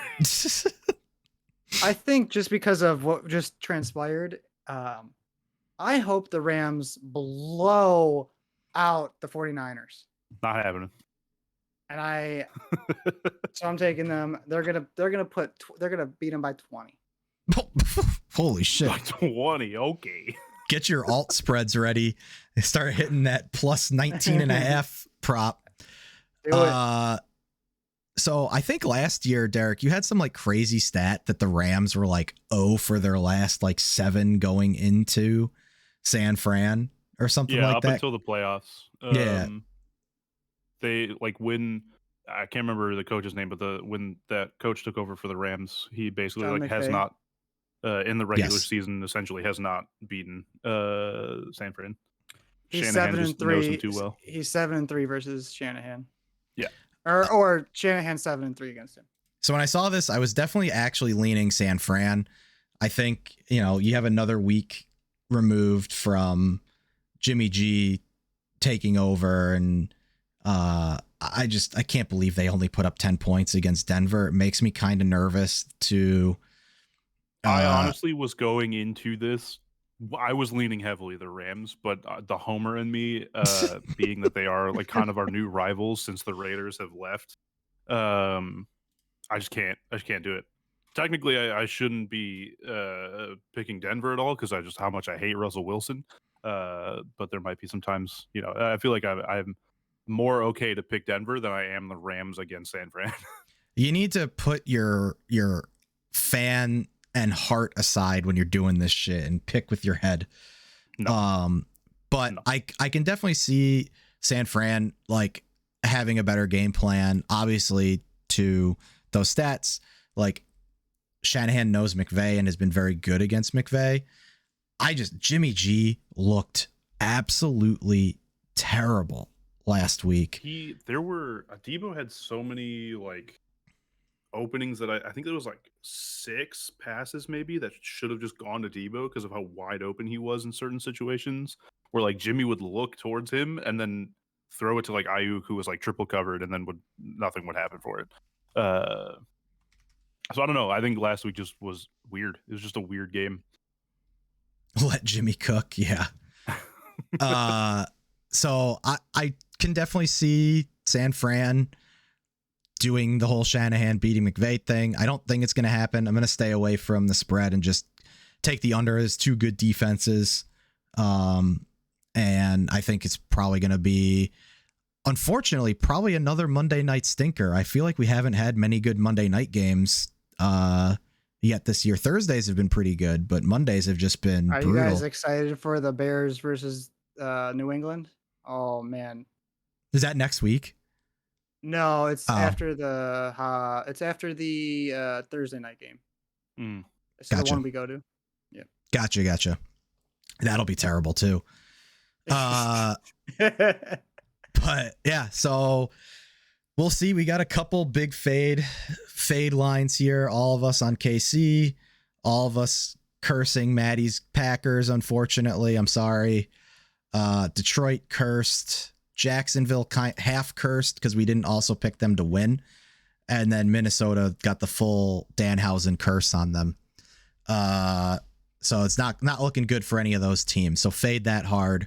I think just because of what just transpired, I hope the Rams blow out the 49ers. Not happening. And so I'm taking them. They're gonna beat them by 20. holy shit. Like 20, okay. Get your alt spreads ready. Start hitting that plus 19.5 prop. Do it. So I think last year, Derek, you had some like crazy stat that the Rams were like 0 for their last like 7 going into San Fran or something like up that. until the playoffs. Yeah. They like when I can't remember the coach's name, but when that coach took over for the Rams, he basically John like has McVay. not in the regular Yes. season essentially has not beaten San Fran. He's Shanahan 7-3. just knows him too well. He's 7-3 versus Shanahan. Yeah. Or Shanahan 7-3 against him. So when I saw this, I was definitely actually leaning San Fran. I think, you have another week removed from Jimmy G taking over, and I can't believe they only put up 10 points against Denver. It makes me kind of nervous to. I honestly was going into this. I was leaning heavily the Rams, but the homer in me, being that they are like kind of our new rivals since the Raiders have left, I just can't do it. Technically, I shouldn't be picking Denver at all because I just how much I hate Russell Wilson. But there might be some times, I feel like I'm more okay to pick Denver than I am the Rams against San Fran. You need to put your fan and heart aside when you're doing this shit and pick with your head. No. But no. I can definitely see San Fran like having a better game plan. Obviously, to those stats, like Shanahan knows McVay and has been very good against McVay. Jimmy G looked absolutely terrible last week. Debo had so many like openings that I think there was like 6 passes maybe that should have just gone to Debo because of how wide open he was in certain situations where like Jimmy would look towards him and then throw it to like Ayuk, who was like triple covered, and then nothing would happen for it. So I don't know. I think last week just was weird. It was just a weird game. Let Jimmy cook. Yeah. So I can definitely see San Fran doing the whole Shanahan beating McVay thing. I don't think it's going to happen. I'm going to stay away from the spread and just take the under as 2 good defenses. And I think it's probably going to be, unfortunately, probably another Monday night stinker. I feel like we haven't had many good Monday night games yet this year. Thursdays have been pretty good, but Mondays have just been brutal. Are you guys excited for the Bears versus New England? Oh man. Is that next week? No, it's after the Thursday night game. It's Gotcha. the one we go to. Yeah. Gotcha. That'll be terrible too. But yeah, so we'll see. We got a couple big fade lines here. All of us on KC, all of us cursing Maddie's Packers. Unfortunately, I'm sorry. Detroit cursed. Jacksonville half cursed because we didn't also pick them to win. And then Minnesota got the full Danhausen curse on them. So it's not looking good for any of those teams. So fade that hard.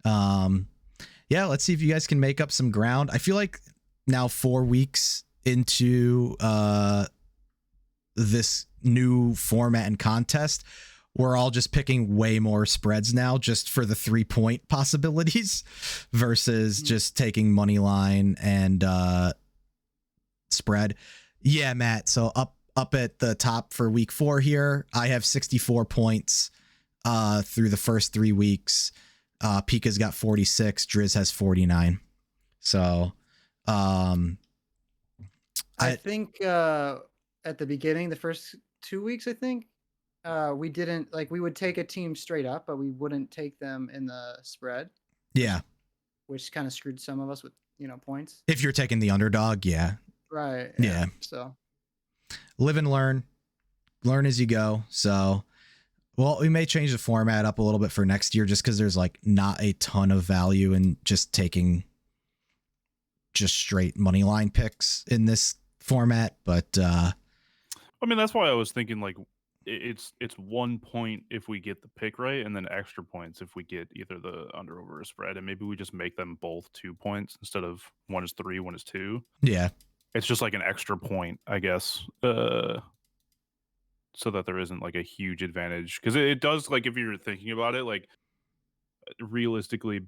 Yeah, let's see if you guys can make up some ground. I feel like now 4 weeks into this new format and contest, we're all just picking way more spreads now just for the 3-point possibilities versus just taking money line and spread. Yeah, Matt. So up at the top for week 4 here, I have 64 points through the first 3 weeks. Pika's got 46. Driz has 49. So, I think at the beginning, the first 2 weeks, I think we didn't we would take a team straight up, but we wouldn't take them in the spread, yeah, which kind of screwed some of us with points. if you're taking the underdog, yeah. Right. Yeah. So Live and learn as you go. So, well, we may change the format up a little bit for next year just because there's like not a ton of value in just taking just straight money line picks in this format. But I mean, that's why I was thinking like it's 1 point if we get the pick right, and then extra points if we get either the under over or spread, and maybe we just make them both 2 points instead of one is 3, one is 2. yeah, It's just like an extra point, I guess, so that there isn't like a huge advantage, because it does, like, if you're thinking about it, like realistically,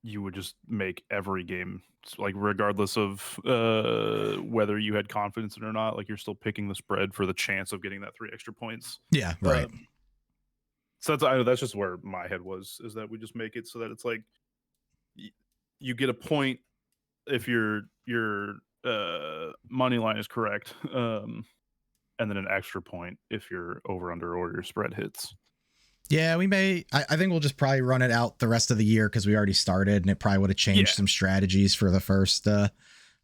you would just make every game like regardless of whether you had confidence in it or not, like you're still picking the spread for the chance of getting that 3 extra points. yeah, right. So I know that's just where my head was, is that we just make it so that it's like you get a point if your money line is correct, and then an extra point if your over under or your spread hits. Yeah, we may. I think we'll just probably run it out the rest of the year because we already started, and it probably would have changed some strategies for the first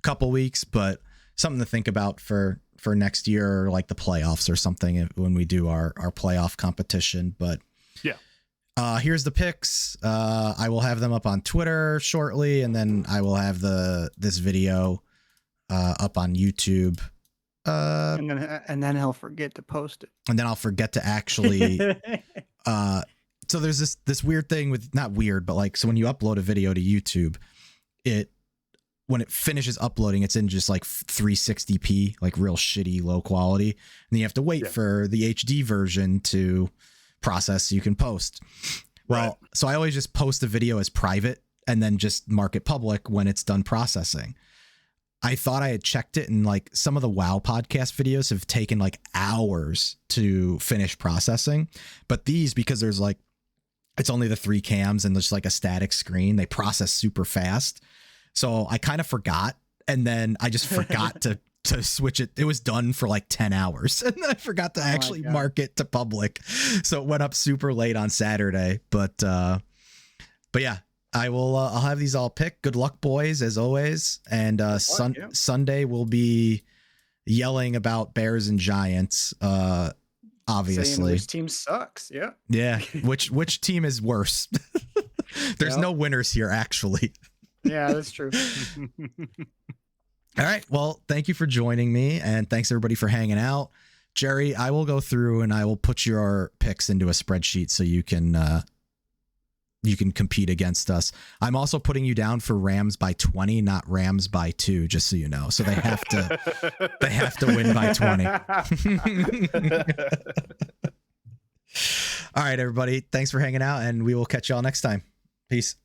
couple weeks. But something to think about for next year, or like the playoffs or something when we do our playoff competition. But yeah, here's the picks. I will have them up on Twitter shortly, and then I will have this video up on YouTube. And then he'll forget to post it. And then I'll forget to actually. So there's this weird thing with, not weird, but like, so when you upload a video to YouTube, when it finishes uploading, it's in just like 360p, like real shitty low quality. And then you have to wait for the HD version to process so you can post. Well, so I always just post the video as private and then just mark it public when it's done processing. I thought I had checked it, and like some of the WoW podcast videos have taken like hours to finish processing, but these, because there's like, it's only the 3 cams and there's like a static screen, they process super fast. So I kind of forgot, and then I just forgot to switch it. It was done for like 10 hours, and then I forgot to actually mark it to public. So it went up super late on Saturday, but yeah. I will. I'll have these all picked. Good luck, boys, as always. And Sunday we'll be yelling about Bears and Giants. Obviously, saying which team sucks. Yeah. Yeah. Which team is worse? There's no winners here, actually. Yeah, that's true. All right. Well, thank you for joining me, and thanks everybody for hanging out. Jerry, I will go through and I will put your picks into a spreadsheet so you can compete against us. I'm also putting you down for Rams by 20, not Rams by 2, just so you know. So they have to win by 20. All right, everybody. Thanks for hanging out, and we will catch y'all next time. Peace.